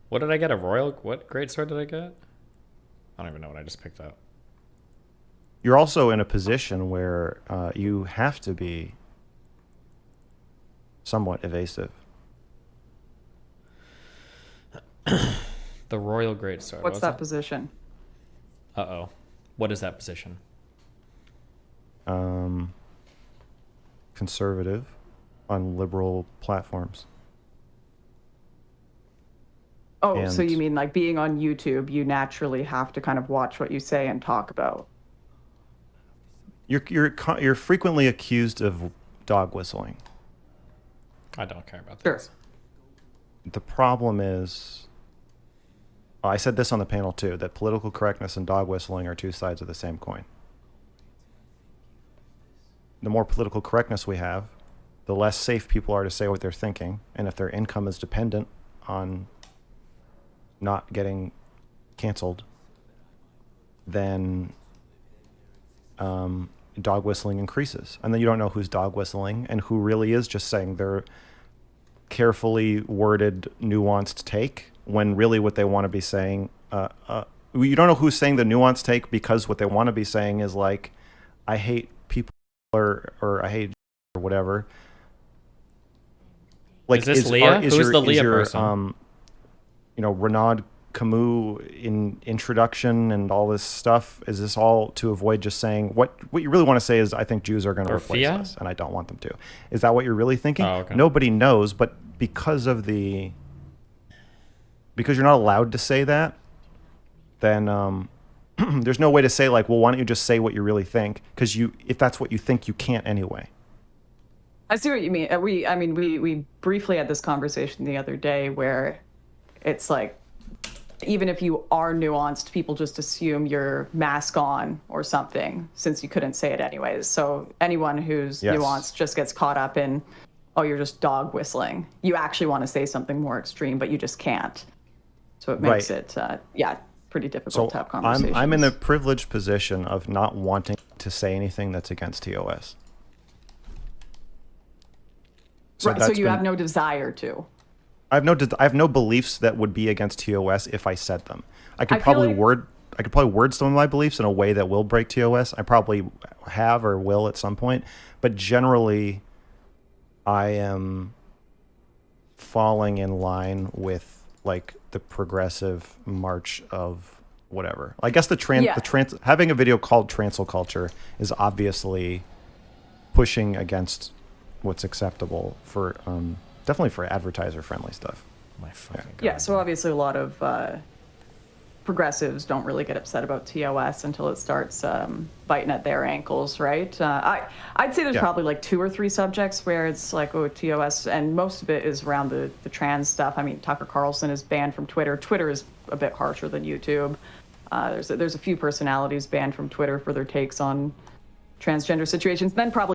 What did I get? What great sword did I get? I don't even know what I just picked up. You're also in a position where you have to be somewhat evasive. The Royal Great Sword. What's that position? Uh-oh. What is that position? Conservative on liberal platforms. Oh, so And you mean like being on YouTube, you naturally have to kind of watch what you say and talk about. you're frequently accused of dog whistling. I don't care about Sure. this. The problem is, I said this on the panel too, that political correctness and dog whistling are two sides of the same coin. The more political correctness we have, the less safe people are to say what they're thinking. And if their income is dependent on not getting canceled, then dog whistling increases. And then you don't know who's dog whistling and who really is just saying their carefully worded, nuanced take, when really what they want to be saying, you don't know who's saying the nuanced take, because what they want to be saying is like, I hate people, or I hate or whatever. Like, Is this Leah? Who's the Leah person? Renaud Camus in Introduction and all this stuff, is this all to avoid just saying what you really want to say is, I think Jews are going to replace us and I don't want them to? Is that what you're really thinking? Oh, okay. Nobody knows, but because you're not allowed to say that, then there's no way to say like, well, why don't you just say what you really think? Because if that's what you think, you can't anyway. I see what you mean. We briefly had this conversation the other day where it's like, even if you are nuanced, people just assume you're mask on or something, since you couldn't say it anyways. So anyone who's nuanced just gets caught up in, oh, you're just dog whistling. You actually want to say something more extreme, but you just can't. So it makes it, pretty difficult to have conversations. I'm in the privileged position of not wanting to say anything that's against TOS. So you have no desire to. I have no beliefs that would be against TOS if I said them. I could probably word some of my beliefs in a way that will break TOS. I probably have or will at some point, but generally, I am falling in line with like the progressive march of whatever. I guess having a video called Trancel culture is obviously pushing against what's acceptable for definitely for advertiser friendly stuff. My fucking God. Yeah, so obviously a lot of progressives don't really get upset about TOS until it starts biting at their ankles, right? I'd say there's probably like 2 or 3 subjects where it's like, oh, TOS, and most of it is around the trans stuff. I mean, Tucker Carlson is banned from Twitter. Twitter is a bit harsher than YouTube. There's a few personalities banned from Twitter for their takes on transgender situations. Then probably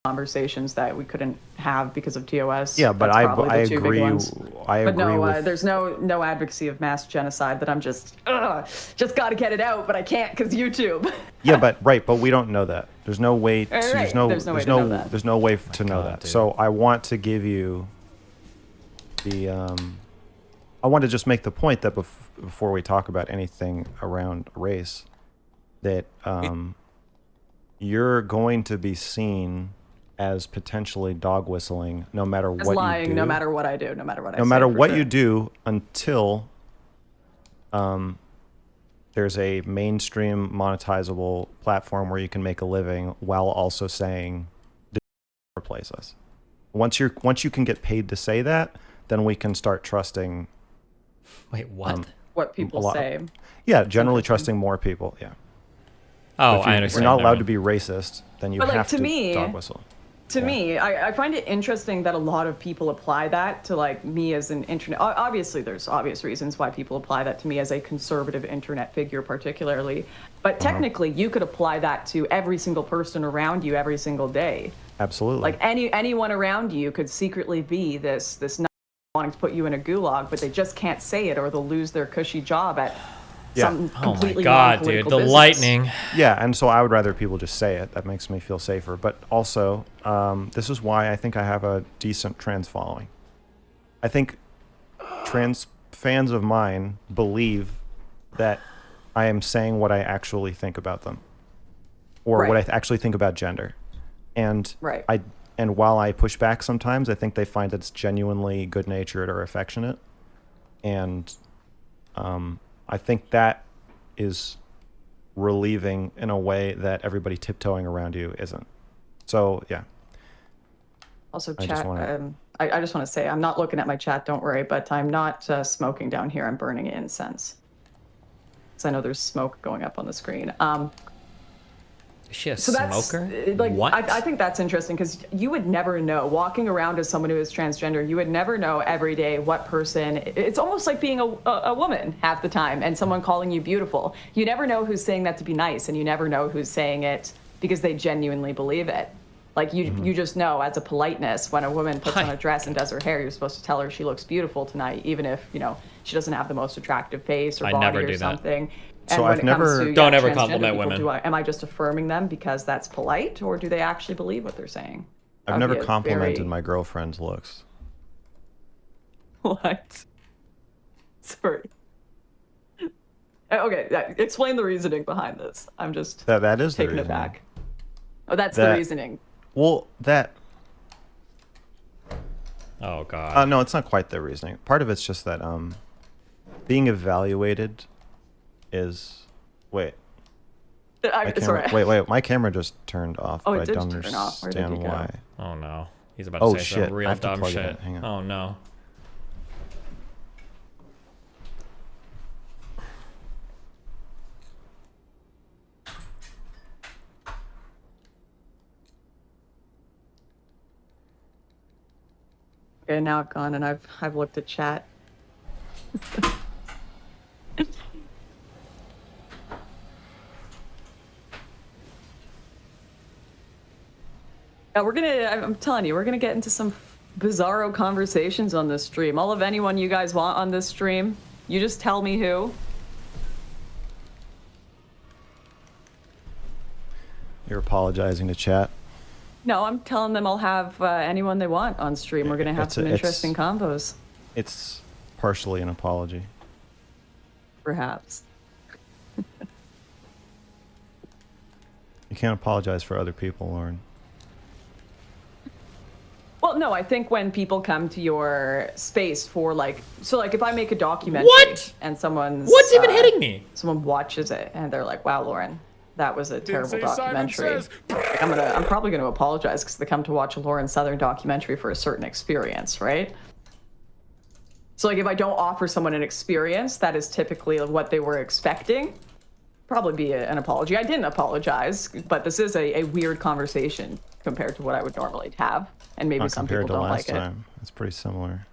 conversations that we couldn't have because of TOS. Yeah, but I agree. But no, there's no advocacy of mass genocide that I'm just got to get it out, but I can't because YouTube. Yeah, but we don't know that. There's no way. There's no way to know that. Dude. So I want to give you the. I want to just make the point that before we talk about anything around race, that you're going to be seen as potentially dog whistling no matter what you do. No matter what I do, no matter what I say. No matter what you do, until there's a mainstream monetizable platform where you can make a living while also saying replace us. Once you can get paid to say that, then we can start trusting. Wait, what? What people say. Yeah, generally trusting more people. Yeah. Oh, I understand. If you're not allowed to be racist, then you have to dog whistle. To me, I find it interesting that a lot of people apply that to like me as an internet. Obviously, there's obvious reasons why people apply that to me as a conservative internet figure, particularly. But technically, you could apply that to every single person around you every single day. Absolutely. Like anyone around you could secretly be this not wanting to put you in a gulag, but they just can't say it, or they'll lose their cushy job at. Some completely dude, the lightning. Yeah, and so I would rather people just say it. That makes me feel safer. But also, this is why I think I have a decent trans following. I think trans fans of mine believe that I am saying what I actually think about them, or what I actually think about gender. And and while I push back sometimes, I think they find it's genuinely good-natured or affectionate. And I think that is relieving in a way that everybody tiptoeing around you isn't. So, yeah. Also, I just want to say, I'm not looking at my chat, don't worry, but I'm not smoking down here. I'm burning incense. Because I know there's smoke going up on the screen. Is she a So that's smoker? like, What? I think that's interesting because you would never know, walking around as someone who is transgender, you would never know every day what person, it's almost like being a woman half the time and someone calling you beautiful. You never know who's saying that to be nice, and you never know who's saying it because they genuinely believe it. Like you just know as a politeness, when a woman puts on a dress and does her hair, you're supposed to tell her she looks beautiful tonight, even if, you know, she doesn't have the most attractive face or body or something. And so when I've it never comes to, don't ever transgender compliment people, women. am I just affirming them because that's polite, or do they actually believe what they're saying? I've never complimented my girlfriend's looks. What? Sorry. Okay, explain the reasoning behind this. I'm just That is taking the it reasoning. back. Oh, that's the reasoning. Well, Oh god. no, it's not quite the reasoning. Part of it's just that being evaluated is wait. Wait, my camera just turned off. Oh, but it did I don't turn off. Where did understand you go? why. Oh no. He's about to say shit. some I real have to dumb plug it shit. in. Hang on. Oh no. Okay, now I've gone and I've looked at chat. I'm telling you, we're gonna get into some bizarro conversations on this stream. All of anyone you guys want on this stream, you just tell me who. You're apologizing to chat. No, I'm telling them I'll have anyone they want on stream. We're gonna have some interesting combos. It's partially an apology. Perhaps. You can't apologize for other people, Lauren. Well, no, I think when people come to your space for like if I make a documentary and What's even hitting me? Someone watches it and they're like, "Wow, Lauren, that was a terrible documentary." Like, I'm probably gonna apologize because they come to watch a Lauren Southern documentary for a certain experience, right? So like if I don't offer someone an experience that is typically what they were expecting, probably be an apology. I didn't apologize, but this is a weird conversation compared to what I would normally have, and maybe some people don't like it. It's pretty similar.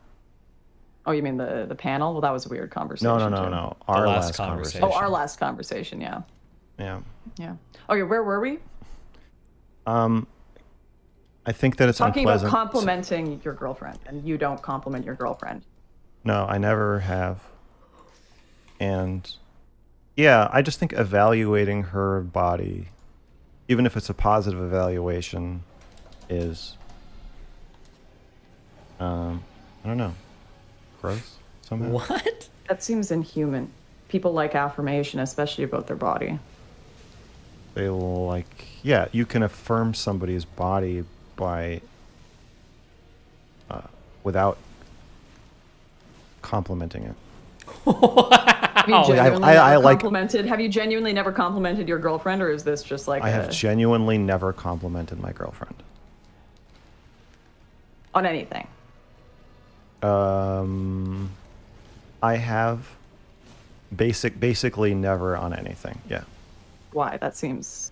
Oh, you mean the panel? Well, that was a weird conversation. No. Our last conversation. Oh, our last conversation. Yeah. Yeah. Okay, where were we? I think that it's talking unpleasant. about complimenting your girlfriend, and you don't compliment your girlfriend. No, I never have. And yeah, I just think evaluating her body, even if it's a positive evaluation, is I don't know, gross somehow. What? That seems inhuman. People like affirmation, especially about their body. They like, yeah, you can affirm somebody's body by without complimenting it. Have you genuinely I never like- complimented? Have you genuinely never complimented your girlfriend, or is this just like I have genuinely never complimented my girlfriend. on anything? I have basically never on anything. Yeah. Why? That seems.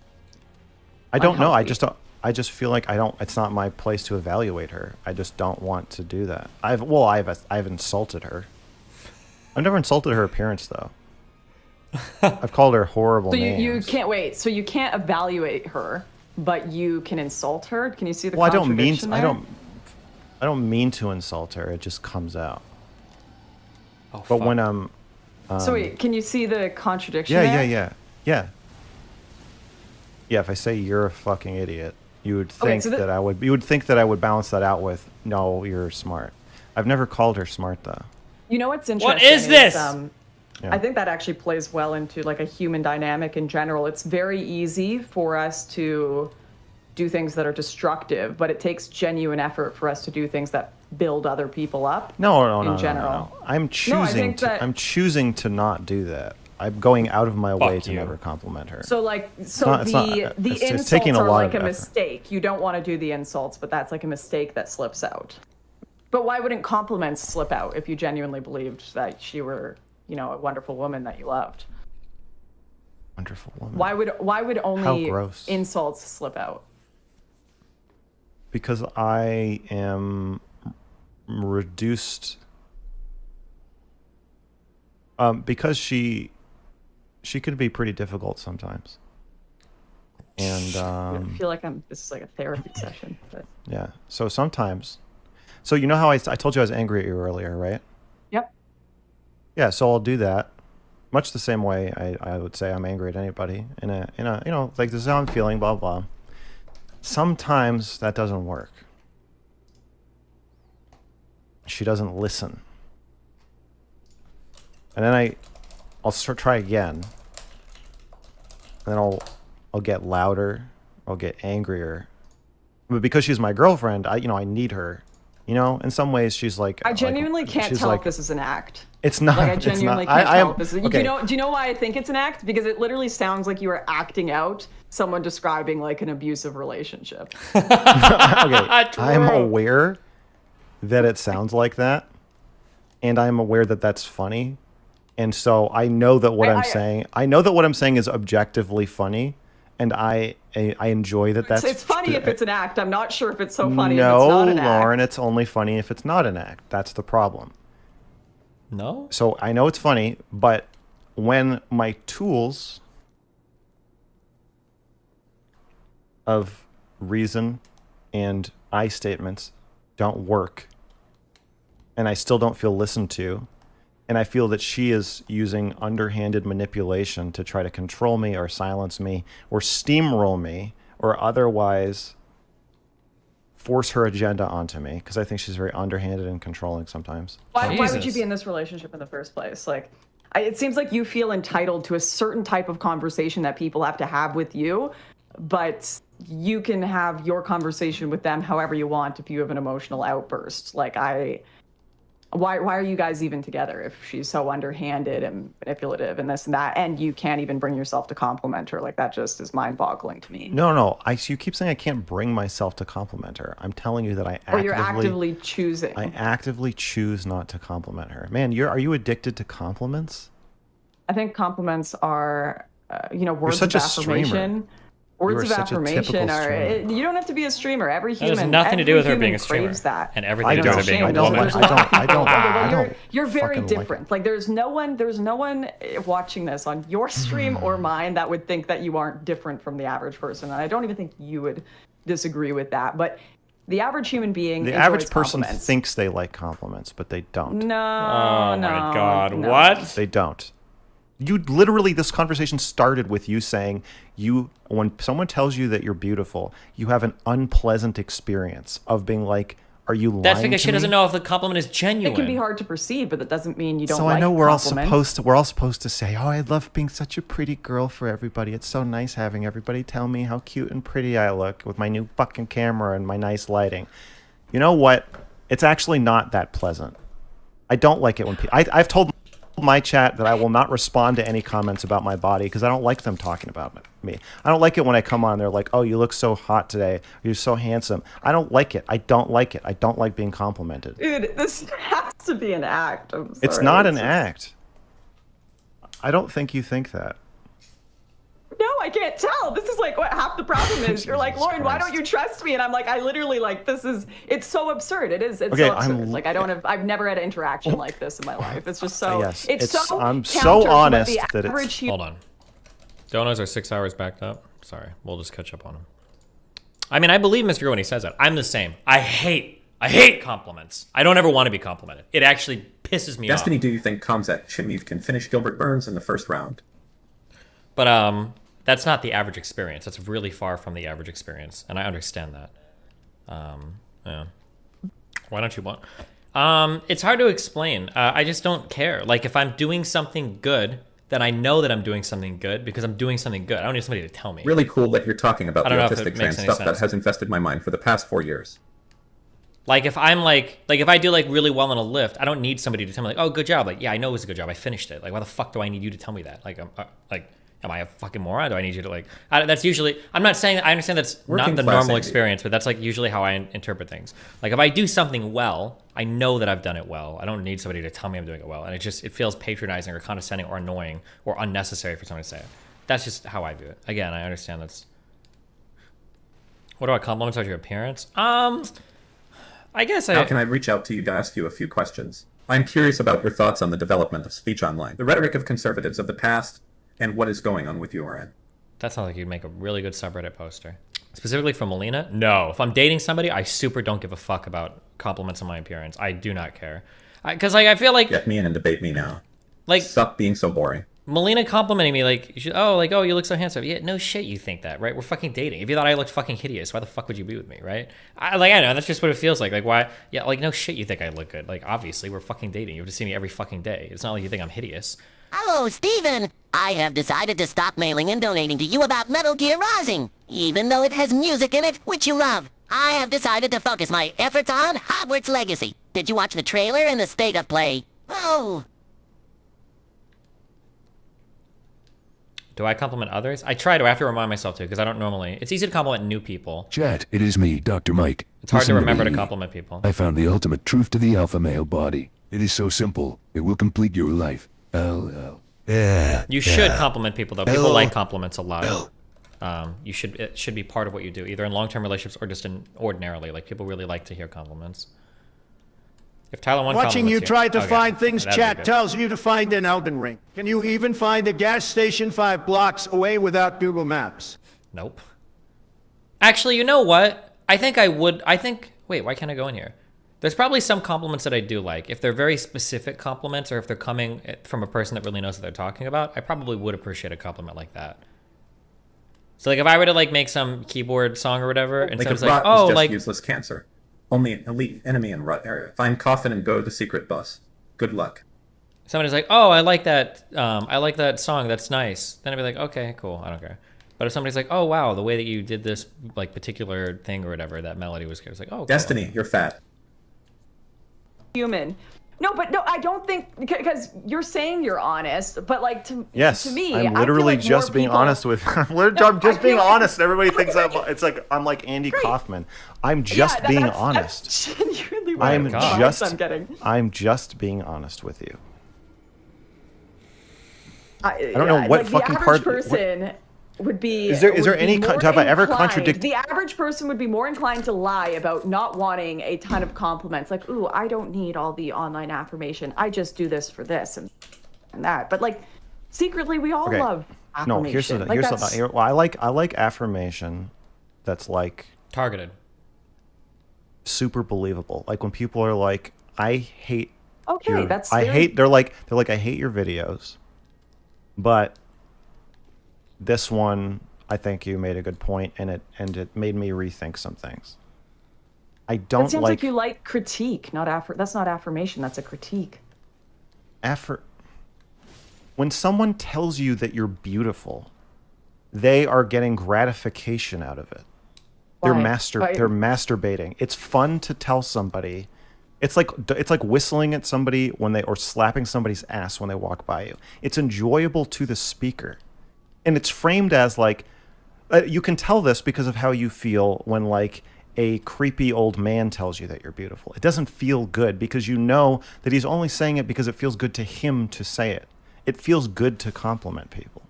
I don't know. Unhealthy. I just feel like it's not my place to evaluate her. I just don't want to do that. I've insulted her. I've never insulted her appearance though. I've called her horrible names. You can't wait. So you can't evaluate her, but you can insult her. Can you see the Well, contradiction there? I don't mean to insult her. It just comes out. Oh, But fuck. when I'm So wait, can you see the contradiction yeah, there? yeah. If I say you're a fucking idiot, you would think so you would think that I would balance that out with no, you're smart. I've never called her smart though. You know what's interesting? What is this? Yeah. I think that actually plays well into like a human dynamic in general. It's very easy for us to do things that are destructive, but it takes genuine effort for us to do things that build other people up. No. In general. No. I'm choosing I'm choosing to not do that. I'm going out of my way to you. never compliment her. So it's insults taking a are lot like of a effort. mistake. You don't want to do the insults, but that's like a mistake that slips out. But why wouldn't compliments slip out if you genuinely believed that she were, you know, a wonderful woman that you loved? Wonderful woman. Why would only gross. insults slip out? Because I am reduced. Because she could be pretty difficult sometimes. And I feel like this is like a therapy session. But... yeah. So sometimes. So you know how I told you I was angry at you earlier, right? Yep. Yeah. So I'll do that, much the same way I would say I'm angry at anybody in a you know, like this is how I'm feeling, blah blah. Sometimes that doesn't work. She doesn't listen. And then I'll try again. And then I'll get louder. I'll get angrier. But because she's my girlfriend, I need her. You know, in some ways she's like. I genuinely can't tell if this is an act. It's not. Like I genuinely can't tell if this is. Okay. Do you know why I think it's an act? Because it literally sounds like you are acting out someone describing like an abusive relationship. Okay. I'm aware that it sounds like that, and I'm aware that that's funny, and so I know that what I'm saying is objectively funny, and I enjoy that. It's funny if it's an act. I'm not sure if it's so funny if it's not an act. No, Lauren, it's only funny if it's not an act. That's the problem. No? So I know it's funny, but when my tools of reason and I statements don't work, and I still don't feel listened to, and I feel that she is using underhanded manipulation to try to control me or silence me or steamroll me or otherwise force her agenda onto me, because I think she's very underhanded and controlling sometimes. Why would you be in this relationship in the first place? Like, it seems like you feel entitled to a certain type of conversation that people have to have with you, but you can have your conversation with them however you want if you have an emotional outburst. Like, why are you guys even together if she's so underhanded and manipulative and this and that, and you can't even bring yourself to compliment her? Like, that just is mind-boggling to me. No. You keep saying I can't bring myself to compliment her. I'm telling you that you're actively choosing. I actively choose not to compliment her. Man, are you addicted to compliments? I think compliments are, words of affirmation. Streamer. Words of affirmation are. You don't have to be a streamer. Every human. There's nothing to do with her being a streamer. That. And everything to do with her being a woman. I don't. You're very different. Like, there's no one watching this on your stream or mine that would think that you aren't different from the average person. And I don't even think you would disagree with that. But the average human being. The average person thinks they like compliments, but they don't. No. Oh my God! No. What? They don't. You literally, this conversation started with you saying when someone tells you that you're beautiful, you have an unpleasant experience of being like, are you lying? That's because she doesn't know if the compliment is genuine. It can be hard to perceive, but that doesn't mean you don't like compliments. So I know we're all supposed to say, oh, I love being such a pretty girl for everybody. It's so nice having everybody tell me how cute and pretty I look with my new fucking camera and my nice lighting. You know what? It's actually not that pleasant. I don't like it when people... I've told my chat that I will not respond to any comments about my body because I don't like them talking about me. I don't like it when I come on, they're like, oh, you look so hot today. You're so handsome. I don't like it. I don't like it. I don't like being complimented. Dude, this has to be an act. I'm sorry. It's not an act. I don't think you think that. No, I can't tell. This is like what half the problem is. You're like, Lauren, why don't you trust me? And I'm like, I literally like, it's so absurd. It's okay, so absurd. I've never had an interaction like this in my life. It's just so, yes, I'm so honest that Hold on. Donuts are 6 hours backed up. Sorry, we'll just catch up on them. I mean, I believe MrGirl when he says that. I'm the same. I hate compliments. I don't ever want to be complimented. It actually pisses me off. Destiny, do you think comes that Chimney can finish Gilbert Burns in the first round? But that's not the average experience. That's really far from the average experience, and I understand that. Yeah. Why don't you want? It's hard to explain. I just don't care. Like, if I'm doing something good, then I know that I'm doing something good because I'm doing something good. I don't need somebody to tell me. Really cool that you're talking about the autistic trans stuff that has infested my mind for the past 4 years. Like, if I'm like if I do like really well on a lift, I don't need somebody to tell me like, oh, good job. Like, yeah, I know it was a good job. I finished it. Like, why the fuck do I need you to tell me that? Like, Am I a fucking moron? Do I need you to like? That's usually. I'm not saying. I understand that's Working not the class normal Andy. experience, but that's like usually how I interpret things. Like if I do something well, I know that I've done it well. I don't need somebody to tell me I'm doing it well, and it feels patronizing or condescending or annoying or unnecessary for someone to say it. That's just how I view it. Again, I understand that's. What about compliments on your appearance? I guess How can I reach out to you to ask you a few questions? I'm curious about your thoughts on the development of speech online, the rhetoric of conservatives of the past, and what is going on with URN. That sounds like you'd make a really good subreddit poster. Specifically from Melina? No. If I'm dating somebody, I super don't give a fuck about compliments on my appearance. I do not care. Because I feel like... Get me in and debate me now. Like, stop being so boring. Melina complimenting me like, oh, you look so handsome. Yeah, no shit you think that, right? We're fucking dating. If you thought I looked fucking hideous, why the fuck would you be with me, right? I know, that's just what it feels like. Like, why? Yeah, like, no shit you think I look good. Like, obviously, we're fucking dating. You have to see me every fucking day. It's not like you think I'm hideous. Hello, Steven. I have decided to stop mailing and donating to you about Metal Gear Rising. Even though it has music in it, which you love. I have decided to focus my efforts on Hogwarts Legacy. Did you watch the trailer and the state of play? Oh... Do I compliment others? I try to. I have to remind myself to, because I don't normally. It's easy to compliment new people. Chat, it is me, Dr. Mike. It's hard to Listen remember to me. compliment people. I found the ultimate truth to the alpha male body. It is so simple. It will complete your life. LL. Yeah. You should compliment people, though. People like compliments a lot. It should be part of what you do, either in long-term relationships or just in ordinarily. Like, people really like to hear compliments. If Tyler wants Watching you try to find things, That'd be chat good. tells you to find an Elden Ring. Can you even find a gas station 5 blocks away without Google Maps? Nope. Actually, you know what? I think I would. Wait, why can't I go in here? There's probably some compliments that I do like. If they're very specific compliments or if they're coming from a person that really knows what they're talking about, I probably would appreciate a compliment like that. So, like, if I were to, like, make some keyboard song or whatever, and Like someone's a like, rot is oh, just like... useless cancer. Only an elite enemy in rut area. Find coffin and go to the secret bus. Good luck. Somebody's like, oh, I like that song. That's nice. Then I'd be like, okay, cool. I don't care. But if somebody's like, oh, wow, the way that you did this, like, particular thing or whatever, that melody was good. It's like, oh, cool. Destiny, you're fat. Human. No, but no, I don't think, because you're saying you're honest, but like to me, I'm I literally feel like just more being people- honest with. I'm just being honest. Everybody thinks it's like I'm like Andy Great. Kaufman. I'm just being honest. That's genuinely what I'm I'm getting. I'm just being honest with you. I don't know what like fucking the part- average person would be. Is there would any be more have I ever inclined- contradicted? The average person would be more inclined to lie about not wanting a ton of compliments. Like, ooh, I don't need all the online affirmation. I just do this for this and that. But like, secretly, we all love affirmation. No, here's the Like, that's- well, I like affirmation that's like Targeted. super believable. Like when people are like, I hate Okay, that's I very- hate they're like I hate your videos, but this one I think you made a good point and it made me rethink some things. I don't It seems like you like critique, not that's not affirmation, that's a critique. When someone tells you that you're beautiful, they are getting gratification out of it. They're Why? they're masturbating. It's fun to tell somebody. It's like whistling at somebody or slapping somebody's ass when they walk by you. It's enjoyable to the speaker. And it's framed as like you can tell this because of how you feel when like a creepy old man tells you that you're beautiful. It doesn't feel good because you know that he's only saying it because it feels good to him to say it. It feels good to compliment people.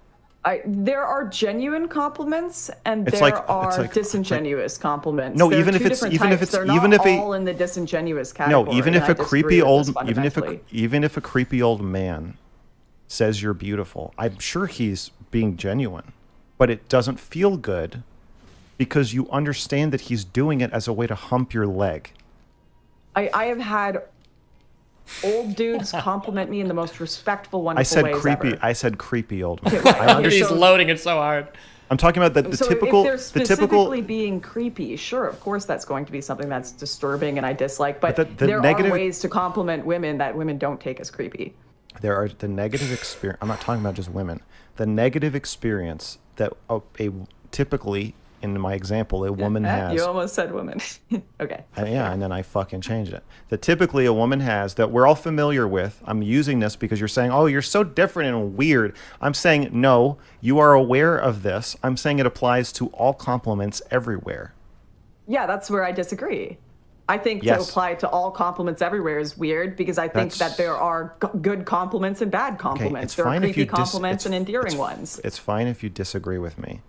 There are genuine compliments and It's there like- are it's like- disingenuous compliments. No, There are even if two it's- different even if types. it's- They're even not if a- all in the disingenuous category. No, even if and I a creepy disagree with old this fundamentally. even if a creepy old man says you're beautiful, I'm sure he's being genuine, but it doesn't feel good because you understand that he's doing it as a way to hump your leg. I have had old dudes compliment me in the most respectful, wonderful I said ways creepy. ever. I said creepy old man. Okay, right. I understand. He's loading it so hard. I'm talking about the So typical if they're the typical specifically being creepy, sure, of course that's going to be something that's disturbing and I dislike, but the there negative- are ways to compliment women that women don't take as creepy. there are the negative experience. I'm not talking about just women. The negative experience that typically in my example, a woman has. You almost said woman. Okay. Yeah, and then I fucking changed it. That typically a woman has that we're all familiar with. I'm using this because you're saying, oh, you're so different and weird. I'm saying, no, you are aware of this. I'm saying it applies to all compliments everywhere. Yeah, that's where I disagree. I think to apply to all compliments everywhere is weird because I think that there are good compliments and bad compliments. There are creepy compliments and endearing ones. It's fine if you disagree with me,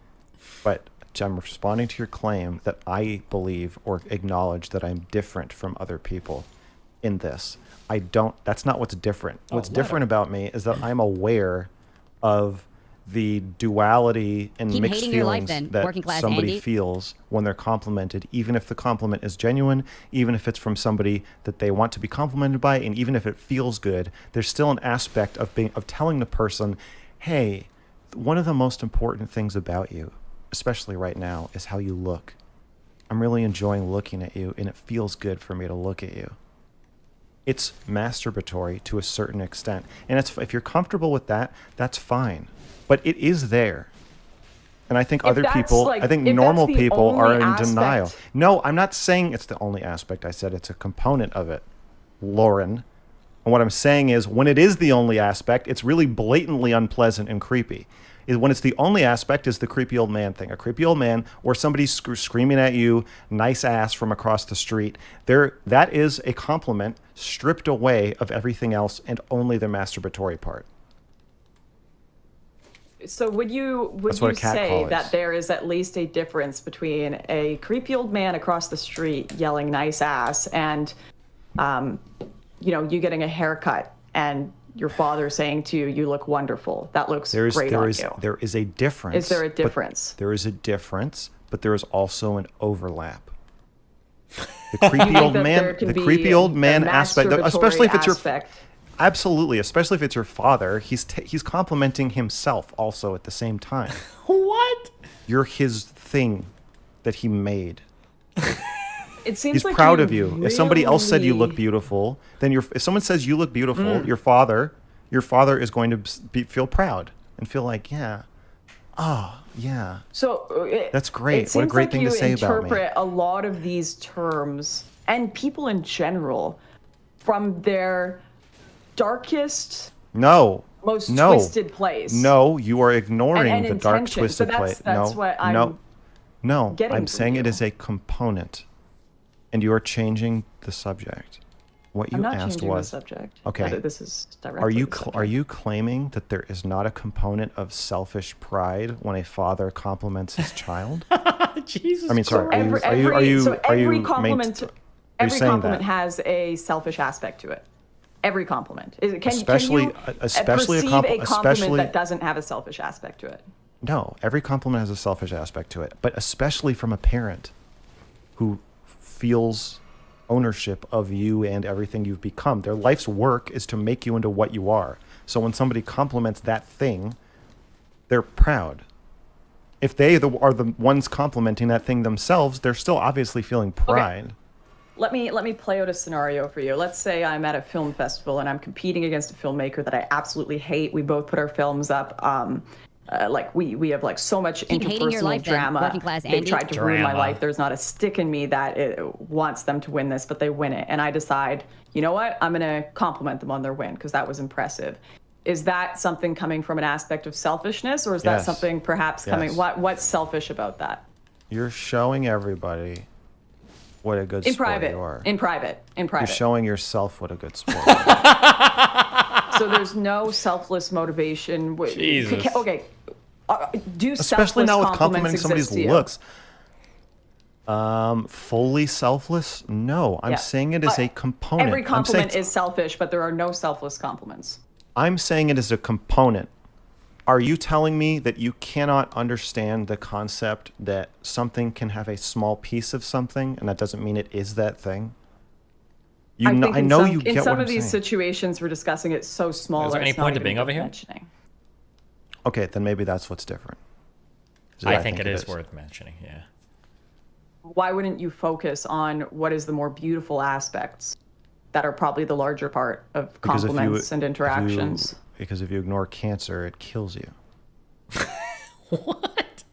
but I'm responding to your claim that I believe or acknowledge that I'm different from other people in this. I don't. That's not what's different. What's different about me is that I'm aware of the duality and mixed feelings that somebody feels when they're complimented, even if the compliment is genuine, even if it's from somebody that they want to be complimented by, and even if it feels good, there's still an aspect of telling the person, hey, one of the most important things about you, especially right now, is how you look. I'm really enjoying looking at you, and it feels good for me to look at you. It's masturbatory to a certain extent, and if you're comfortable with that, that's fine. But it is there. And I think other people, I think normal people are in denial. No, I'm not saying it's the only aspect. I said it's a component of it, Lauren. And what I'm saying is when it is the only aspect, it's really blatantly unpleasant and creepy. When it's the only aspect is the creepy old man thing. A creepy old man or somebody screaming at you, nice ass from across the street. That is a compliment stripped away of everything else and only the masturbatory part. So would you say that there is at least a difference between a creepy old man across the street yelling nice ass and, you getting a haircut and your father saying to you, you look wonderful. That looks great on you. There is a difference. Is there a difference? There is a difference, but there is also an overlap. The creepy old man aspect, especially if it's your absolutely, especially if it's your father, he's complimenting himself also at the same time. What? You're his thing that he made. It seems he's like proud of you. Really... If somebody else said you look beautiful, then if someone says you look beautiful, your father is going to feel proud and feel like, yeah. So that's great. What a great thing to say about me. You interpret a lot of these terms and people in general from their darkest, most twisted place. No, you are ignoring the dark, twisted place. That's what I'm I'm saying it is a component, and you are changing the subject. What you asked was the subject. Okay. This is directly are you claiming that there is not a component of selfish pride when a father compliments his child? Jesus. I mean, sorry. Every compliment has a selfish aspect to it. Every compliment. Especially a compliment that doesn't have a selfish aspect to it. No, every compliment has a selfish aspect to it, but especially from a parent who feels ownership of you and everything you've become. Their life's work is to make you into what you are. So when somebody compliments that thing, they're proud. If they are the ones complimenting that thing themselves, they're still obviously feeling pride. Okay. Let me play out a scenario for you. Let's say I'm at a film festival and I'm competing against a filmmaker that I absolutely hate. We both put our films up. We have like so much interpersonal drama. They've tried to ruin my life. There's not a stick in me that wants them to win this, but they win it. And I decide, you know what? I'm going to compliment them on their win because that was impressive. Is that something coming from an aspect of selfishness, or is that something perhaps coming? What's selfish about that? You're showing everybody what a good sport you are. In private. You're showing yourself what a good sport you are. So there's no selfless motivation. Jesus. Okay. Especially now with complimenting somebody's looks. Fully selfless? No. I'm saying it is a component. Every compliment is selfish, but there are no selfless compliments. I'm saying it is a component. Are you telling me that you cannot understand the concept that something can have a small piece of something, and that doesn't mean it is that thing? I know you get what I'm saying. In some of these situations, we're discussing it so small. Is there any point to being over here? Okay, then maybe that's what's different. I think it is worth mentioning, yeah. Why wouldn't you focus on what is the more beautiful aspects that are probably the larger part of compliments and interactions? Because if you ignore cancer, it kills you. What?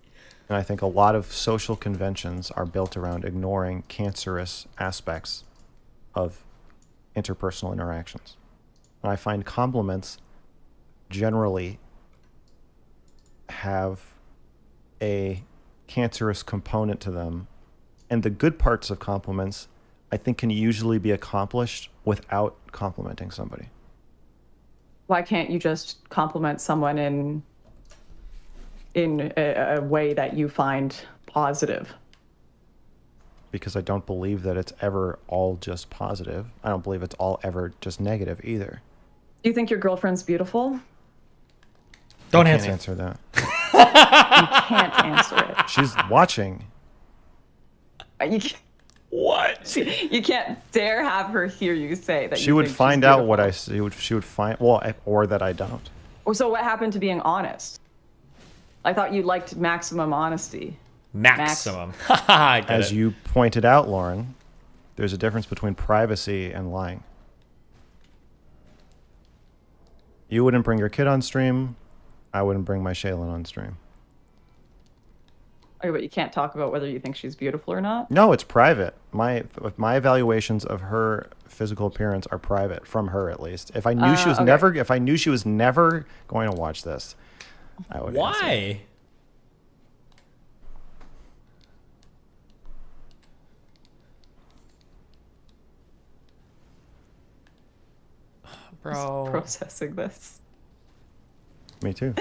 And I think a lot of social conventions are built around ignoring cancerous aspects of interpersonal interactions. And I find compliments generally have a cancerous component to them. And the good parts of compliments, I think, can usually be accomplished without complimenting somebody. Why can't you just compliment someone in a way that you find positive? Because I don't believe that it's ever all just positive. I don't believe it's all ever just negative either. Do you think your girlfriend's beautiful? Don't I can't answer. answer that. You can't answer it. She's watching. You can't, What? you can't dare have her hear you say that. She you would think she's find out what beautiful. she would find, well, or that I don't. So what happened to being honest? I thought you liked maximum honesty. Maximum. I get As it. you pointed out, Lauren, there's a difference between privacy and lying. You wouldn't bring your kid on stream. I wouldn't bring my Shaylin on stream. Okay, but you can't talk about whether you think she's beautiful or not. No, it's private. My evaluations of her physical appearance are private, from her at least. If I knew she was okay. if I knew she was never going to watch this, I would. Answer. Why? Bro. Processing this. Me too.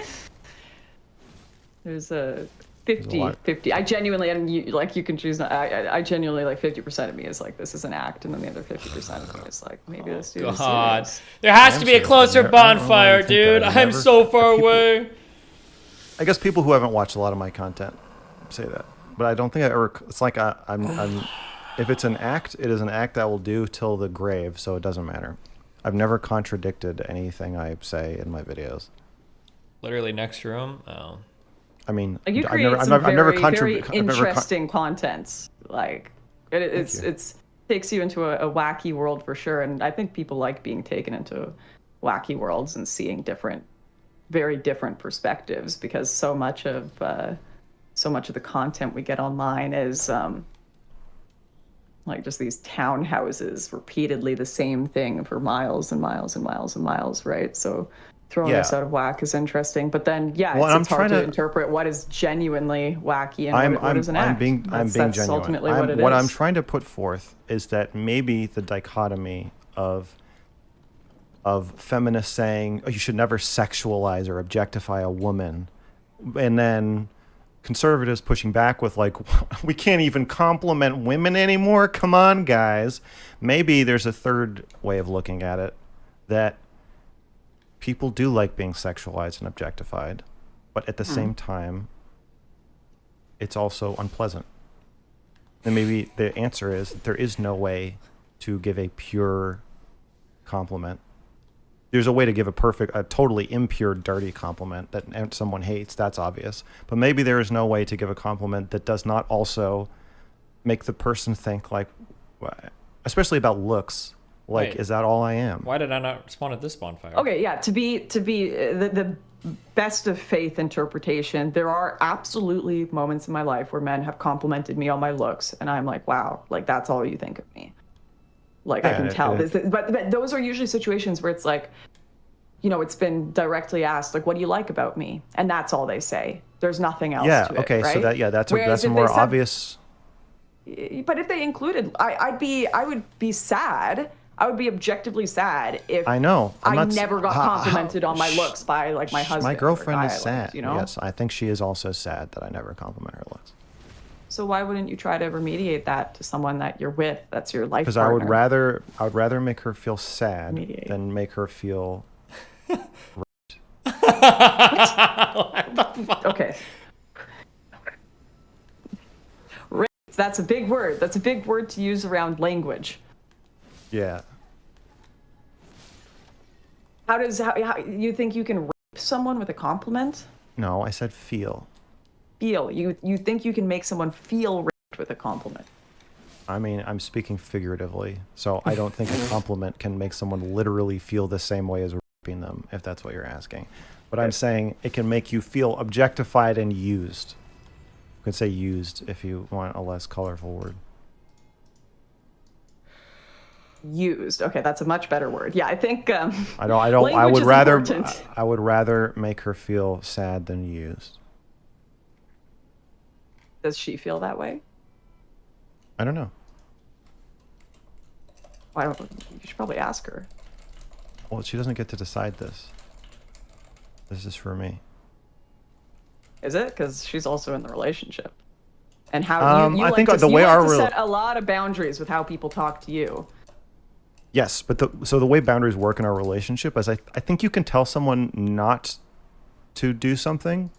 There's a There's a 50, lot. 50. I genuinely, and you can choose. I genuinely, like, 50% of me is like, this is an act, and then the other 50% of me is like, maybe this dude is God. serious. There has I to am be a serious. closer I don't really bonfire, think dude. that. I've I'm never- so far people- away. I guess people who haven't watched a lot of my content say that, but I don't think I ever. It's like I'm. If it's an act, it is an act I will do till the grave, so it doesn't matter. I've never contradicted anything I say in my videos. Literally next room. Oh. I mean, Like, you I've create never, some very I've never interesting content. Like, it's takes you into a wacky world for sure, and I think people like being taken into wacky worlds and seeing very different perspectives, because so much of the content we get online is like just these townhouses, repeatedly the same thing for miles and miles and miles and miles, right? So throwing Yeah. this out of whack is interesting, but then Well, it's hard to interpret what is genuinely wacky and what is an act. I'm being That's genuine. ultimately what it what is. I'm trying to put forth is that maybe the dichotomy of feminists saying, oh, you should never sexualize or objectify a woman, and then conservatives pushing back with, like, we can't even compliment women anymore. Come on, guys. Maybe there's a third way of looking at it, that people do like being sexualized and objectified, but at the same time, it's also unpleasant. And maybe the answer is there is no way to give a pure compliment. There's a way to give a totally impure, dirty compliment that someone hates. That's obvious. But maybe there is no way to give a compliment that does not also make the person think, like, especially about looks, like, Wait. is that all I am? Why did I not respond at this bonfire? Okay, yeah, to be the best of faith interpretation, there are absolutely moments in my life where men have complimented me on my looks, and I'm like, wow, like, that's all you think of me. Like, I can tell. But those are usually situations where it's like, you know, it's been directly asked, like, what do you like about me? And that's all they say. There's nothing else to it, okay, right? so that's Whereas a if more they said- obvious. But if they included, I would be sad. I would be objectively sad if I know. I never got complimented on my looks by, like, my husband. My girlfriend or is guy I sad. liked, you know? Yes, I think she is also sad that I never compliment her looks. So why wouldn't you try to remediate that to someone that you're with, that's your life Because partner? I would rather make her feel sad Mediate. than make her feel. Okay. That's a big word. That's a big word to use around language. Yeah. How you think you can rape someone with a compliment? No, I said feel. Feel. You think you can make someone feel raped with a compliment? I mean, I'm speaking figuratively, so I don't think a compliment can make someone literally feel the same way as raping them, if that's what you're asking. But I'm saying it can make you feel objectified and used. could say used if you want a less colorful word. Used. Okay, that's a much better word. Yeah, I think. I would language is rather. important. I would rather make her feel sad than used. Does she feel that way? I don't know. Why don't you should probably ask her. Well, she doesn't get to decide this. This is for me. Is it? Because she's also in the relationship. And how you I like think to, the you way like our to rel- set a lot of boundaries with how people talk to you. Yes, but the way boundaries work in our relationship is I think you can tell someone not to do something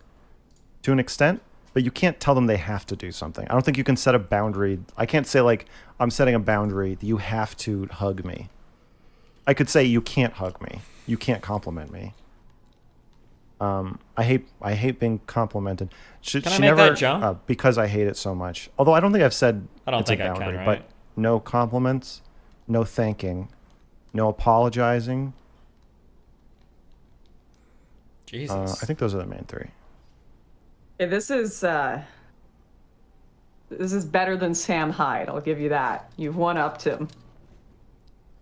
to an extent, but you can't tell them they have to do something. I don't think you can set a boundary. I can't say like, I'm setting a boundary that you have to hug me. I could say you can't hug me. You can't compliment me. I hate being complimented. She I make never, that jump? because I hate it so much. Although I don't think I've said I don't it's think a I can, boundary, right? but no compliments, no thanking, no apologizing. Jesus. I think those are the main three. Yeah, this is better than Sam Hyde. I'll give you that. You've one-upped him.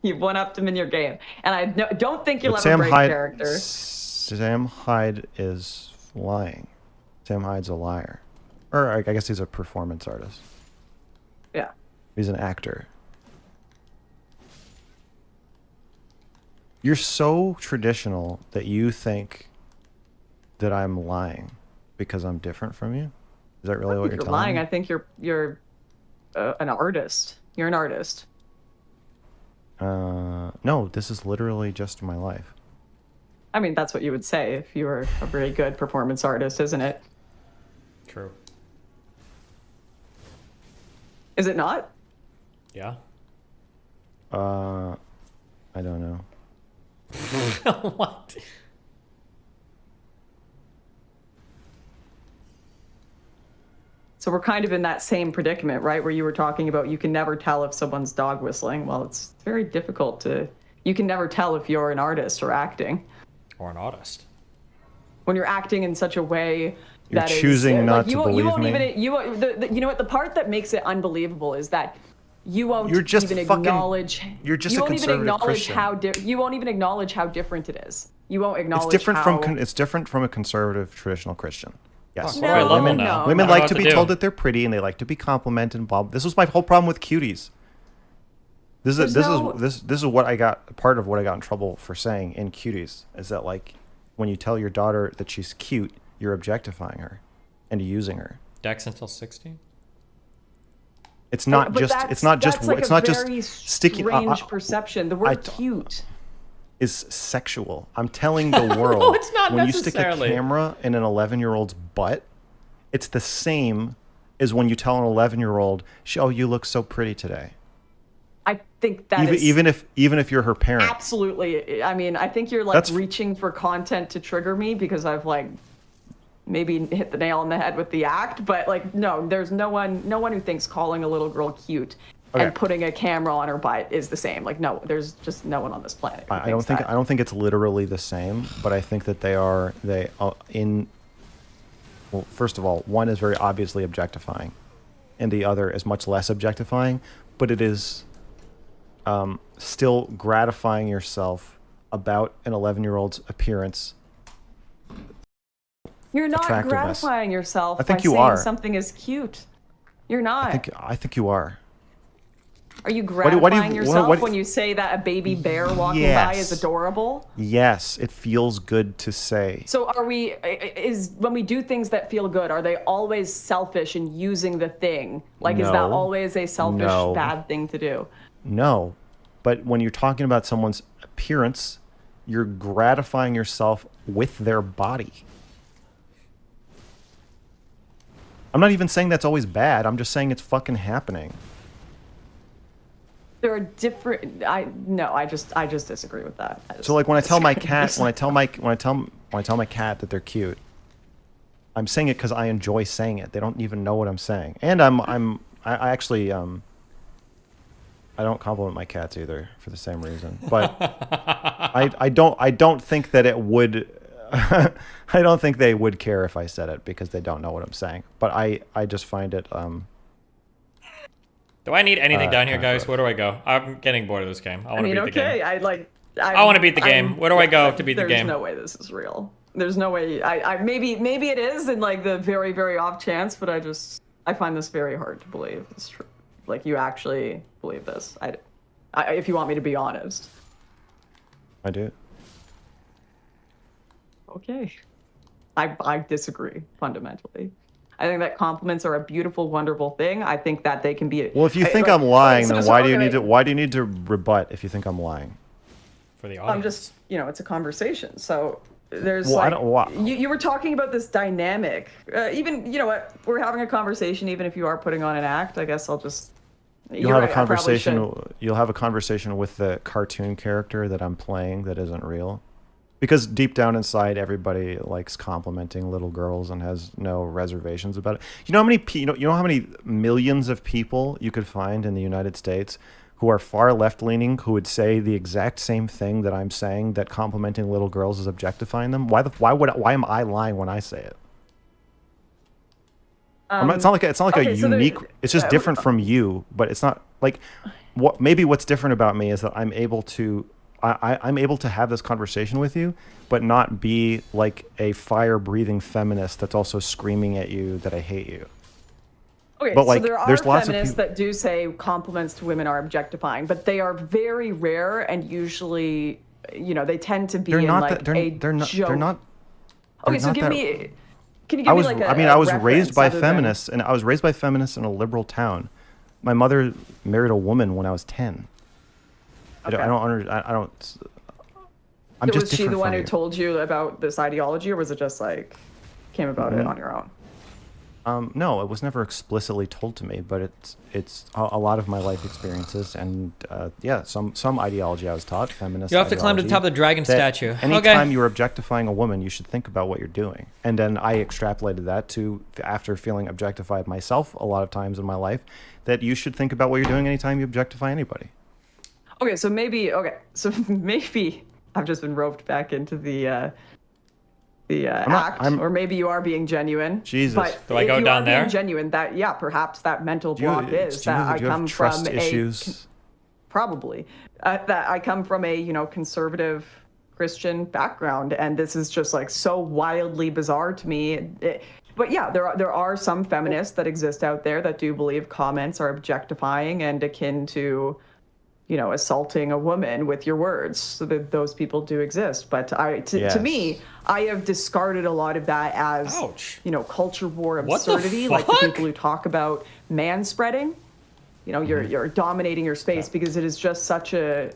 You've one-upped him in your game, and I don't think you'll But ever break character. Sam Hyde is lying. Sam Hyde's a liar. Or I guess he's a performance artist. Yeah. He's an actor. You're so traditional that you think that I'm lying because I'm different from you? Is that really what you're telling lying. me? I think you're an artist. You're an artist. No, this is literally just my life. I mean, that's what you would say if you were a very good performance artist, isn't it? True. Is it not? Yeah. I don't know. What? So we're kind of in that same predicament, right? Where you were talking about you can never tell if someone's dog whistling. Well, it's very difficult to... You can never tell if you're an artist or acting. Or an artist. When you're acting in such a way You're that is... choosing not you to won't, you believe won't me. even... You know what? The part that makes it unbelievable is that you won't You're just even fucking- acknowledge... you're just you a won't even conservative acknowledge Christian. you won't even acknowledge how different it is. You won't acknowledge It's different from a conservative traditional Christian. Yes. Fuck, what do I level women, now? Women I don't know like what to be do. told that they're pretty and they like to be complimented and blah. This was my whole problem with cuties. This is what I got. Part of what I got in trouble for saying in cuties is that like when you tell your daughter that she's cute, you're objectifying her and using her. Dex until 16? It's not But just. that's- It's not just. that's like It's a not just very sticking. strange perception. The word I- cute. Is sexual. I'm telling the world. No, it's not when necessarily. you stick a camera in an 11-year-old's butt, it's the same as when you tell an 11-year-old, "Oh, you look so pretty today." I think that is Even if you're her parent. absolutely. I mean, I think you're like That's- reaching for content to trigger me because I've like maybe hit the nail on the head with the act, but like no, there's no one who thinks calling a little girl cute and putting a camera on her butt is the same. Like no, there's just no one on this planet. I don't think it's literally the same, but I think that well, first of all, one is very obviously objectifying and the other is much less objectifying, but it is still gratifying yourself about an 11-year-old's appearance. You're not attractiveness. gratifying yourself I think by you saying are. something is cute. You're not. I think you are. Are you do you- gratifying yourself what- when you say that a baby bear walking by Yes. is adorable? Yes, it feels good to say. So when we do things that feel good, are they always selfish in using the thing? Like, is that No. always a selfish, No. bad thing to do? No, but when you're talking about someone's appearance, you're gratifying yourself with their body. I'm not even saying that's always bad. I'm just saying it's fucking happening. There are different. I just disagree with that. So like when I tell my cat, when I tell my cat that they're cute, I'm saying it because I enjoy saying it. They don't even know what I'm saying, and I actually I don't compliment my cats either for the same reason. But I don't think that it would I don't think they would care if I said it because they don't know what I'm saying. But I just find it. Do I need anything down here, guys? Where do I go? I'm getting bored of this game. I want to beat the game. I want to beat the game. Where do I go to beat the game? There's no way this is real. There's no way. Maybe it is in like the very, very off chance, but I find this very hard to believe. It's true. Like you actually believe this. If you want me to be honest. I do. Okay. I disagree fundamentally. I think that compliments are a beautiful, wonderful thing. I think that they can be. Well, if you think I'm lying, then why do you need to rebut if you think I'm lying? For the audience. I'm just, it's a conversation. So there's well, you were talking about this dynamic. Even, you know what, we're having a conversation. Even if you are putting on an act, I guess I'll just. You'll have a conversation. You'll have a conversation with the cartoon character that I'm playing that isn't real. Because deep down inside, everybody likes complimenting little girls and has no reservations about it. You know how many millions of people you could find in the United States who are far left-leaning who would say the exact same thing that I'm saying, that complimenting little girls is objectifying them? Why am I lying when I say it? It's not like a unique. It's just different from you, but it's not like what. Maybe what's different about me is that I'm able to have this conversation with you, but not be like a fire-breathing feminist that's also screaming at you that I hate you. Okay, but like, so there are there's lots feminists of people that do say compliments to women are objectifying, but they are very rare and usually, they tend to be they're in not like that, a they're not, joke. They're not. Okay, so can you give me like I was raised by reference feminists, and I was raised by feminists in a liberal town. My mother married a woman when I was 10. Okay. I'm just was she the one who you. told you about this ideology, or was it just like came about it on your own? No, it was never explicitly told to me, but it's a lot of my life experiences, and some ideology I was taught, feminist. You have to climb to the top of the dragon statue. Anytime you're objectifying a woman, you should think about what you're doing. And then I extrapolated that to, after feeling objectified myself a lot of times in my life, that you should think about what you're doing anytime you objectify anybody. So maybe I've just been roped back into the act, or maybe you are being genuine. Jesus, but do I go down there? Being genuine, that perhaps that mental block is that I come from issues? Probably that I come from a conservative Christian background, and this is just like so wildly bizarre to me. But yeah, there are some feminists that exist out there that do believe comments are objectifying and akin to, assaulting a woman with your words. So that those people do exist. But to me, I have discarded a lot of that as, culture war absurdity. Like the people who talk about manspreading, you're dominating your space because it is just such an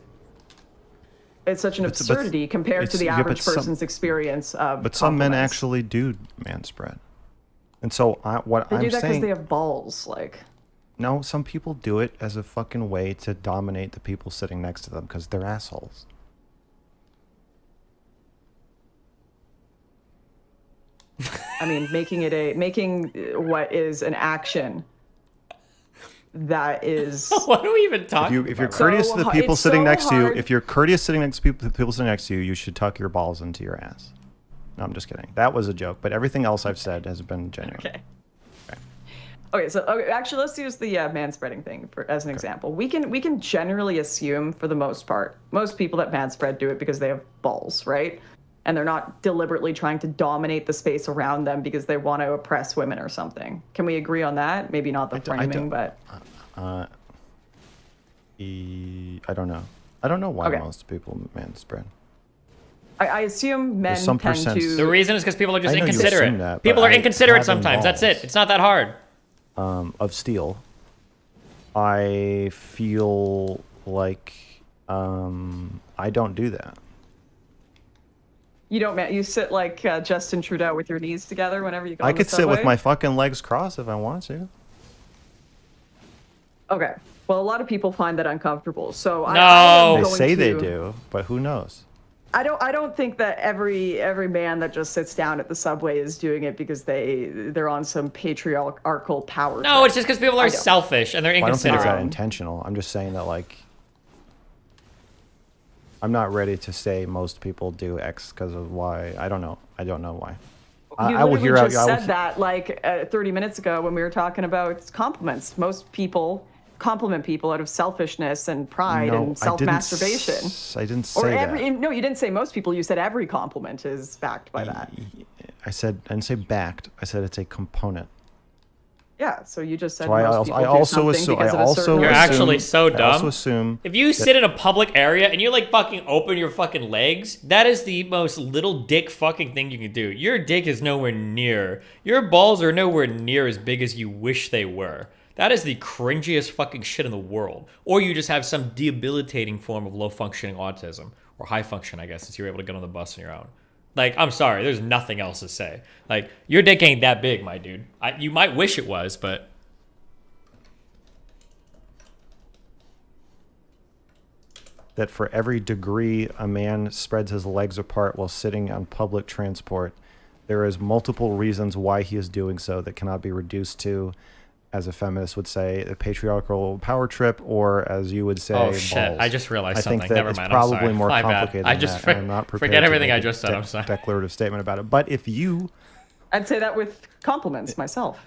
absurdity compared to the average person's experience of. But some men actually do manspread. And so they do that because they have balls, like. No, some people do it as a fucking way to dominate the people sitting next to them because they're assholes. I mean, making what is an action that is. What are we even talking about? If you're courteous to the people sitting next to you, if you're courteous sitting next to people sitting next to you, you should tuck your balls into your ass. No, I'm just kidding. That was a joke, but everything else I've said has been genuine. Okay, so actually, let's use the manspreading thing as an example. We can generally assume, for the most part, most people that manspread do it because they have balls, right? And they're not deliberately trying to dominate the space around them because they want to oppress women or something. Can we agree on that? Maybe not the framing, but. I don't know. I don't know why most people manspread. I assume men tend to. The reason is because people are just inconsiderate. People are inconsiderate sometimes. That's it. It's not that hard. Of steel, I feel like I don't do that. You don't. You sit like Justin Trudeau with your knees together whenever you go. I could sit with my fucking legs crossed if I want to. Okay. Well, a lot of people find that uncomfortable. So no, they say they do, but who knows? I don't think that every man that just sits down at the subway is doing it because they're on some patriarchal power. No, it's just because people are selfish and they're inconsiderate. I don't think it's that intentional. I'm just saying that, like, I'm not ready to say most people do X because of Y. I don't know. I don't know why. I will hear just out. said that like 30 minutes ago when we were talking about compliments. Most people compliment people out of selfishness and pride and self-masturbation. I didn't say that. No, you didn't say most people. You said every compliment is backed by that. I didn't say backed. I said it's a component. Yeah, so you just said So I also assume. You're actually so dumb. I also assume if you sit in a public area and you like fucking open your fucking legs, that is the most little dick fucking thing you can do. Your dick is nowhere near. Your balls are nowhere near as big as you wish they were. That is the cringiest fucking shit in the world. Or you just have some debilitating form of low functioning autism. Or high function, I guess, since you're able to get on the bus on your own. Like, I'm sorry, there's nothing else to say. Like, your dick ain't that big, my dude. You might wish it was, but... that for every degree a man spreads his legs apart while sitting on public transport, there is multiple reasons why he is doing so that cannot be reduced to, as a feminist would say, a patriarchal power trip, or as you would say, oh shit! balls. I just realized I something. think that Never it's mind. probably I'm sorry. more My complicated bad. than that. I'm not prepared forget to everything make I just said. I'm sorry. Declarative statement about it. But if you, I'd say that with compliments myself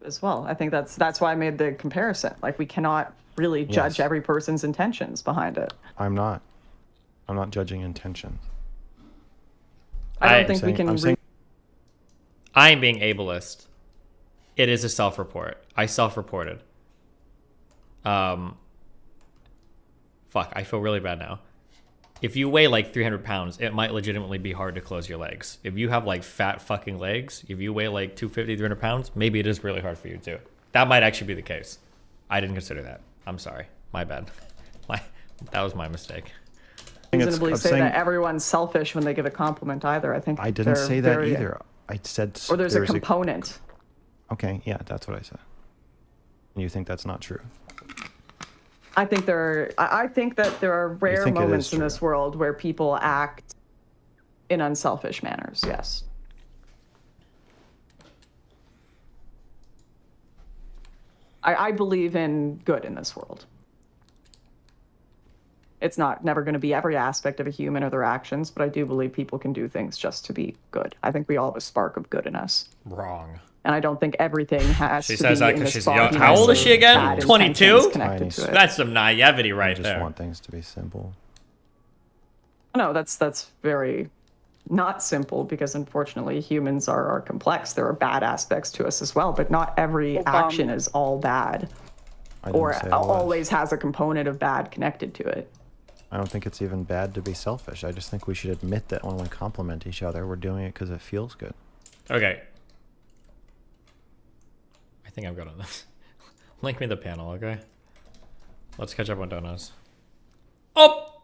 as well. I think that's why I made the comparison. Like, we cannot really judge every person's intentions behind it. I'm not judging intentions. I don't think we can. I'm being ableist. It is a self-report. I self-reported. Fuck, I feel really bad now. If you weigh like 300 pounds, it might legitimately be hard to close your legs. If you have like fat fucking legs, if you weigh like 250, 300 pounds, maybe it is really hard for you too. That might actually be the case. I didn't consider that. I'm sorry. My bad. That was my mistake. Reasonably say that everyone's selfish when they give a compliment either. I think I didn't say that either. I said or there's a component. Okay, yeah, that's what I said. And you think that's not true? I think that there are rare moments in this world where people act in unselfish manners. Yes. I believe in good in this world. It's never going to be every aspect of a human or their actions, but I do believe people can do things just to be good. I think we all have a spark of good in us. Wrong. And I don't think everything has she to says be that in because this she's young. How old is she again? 22? That's some naivety right there. I just want things to be simple. No, that's very not simple, because unfortunately humans are complex. There are bad aspects to us as well, but not every action is all bad or always has a component of bad connected to it. I don't think it's even bad to be selfish. I just think we should admit that when we compliment each other, we're doing it because it feels good. Okay. I think I'm good on this. Link me the panel, okay? Let's catch up on donuts. Oh!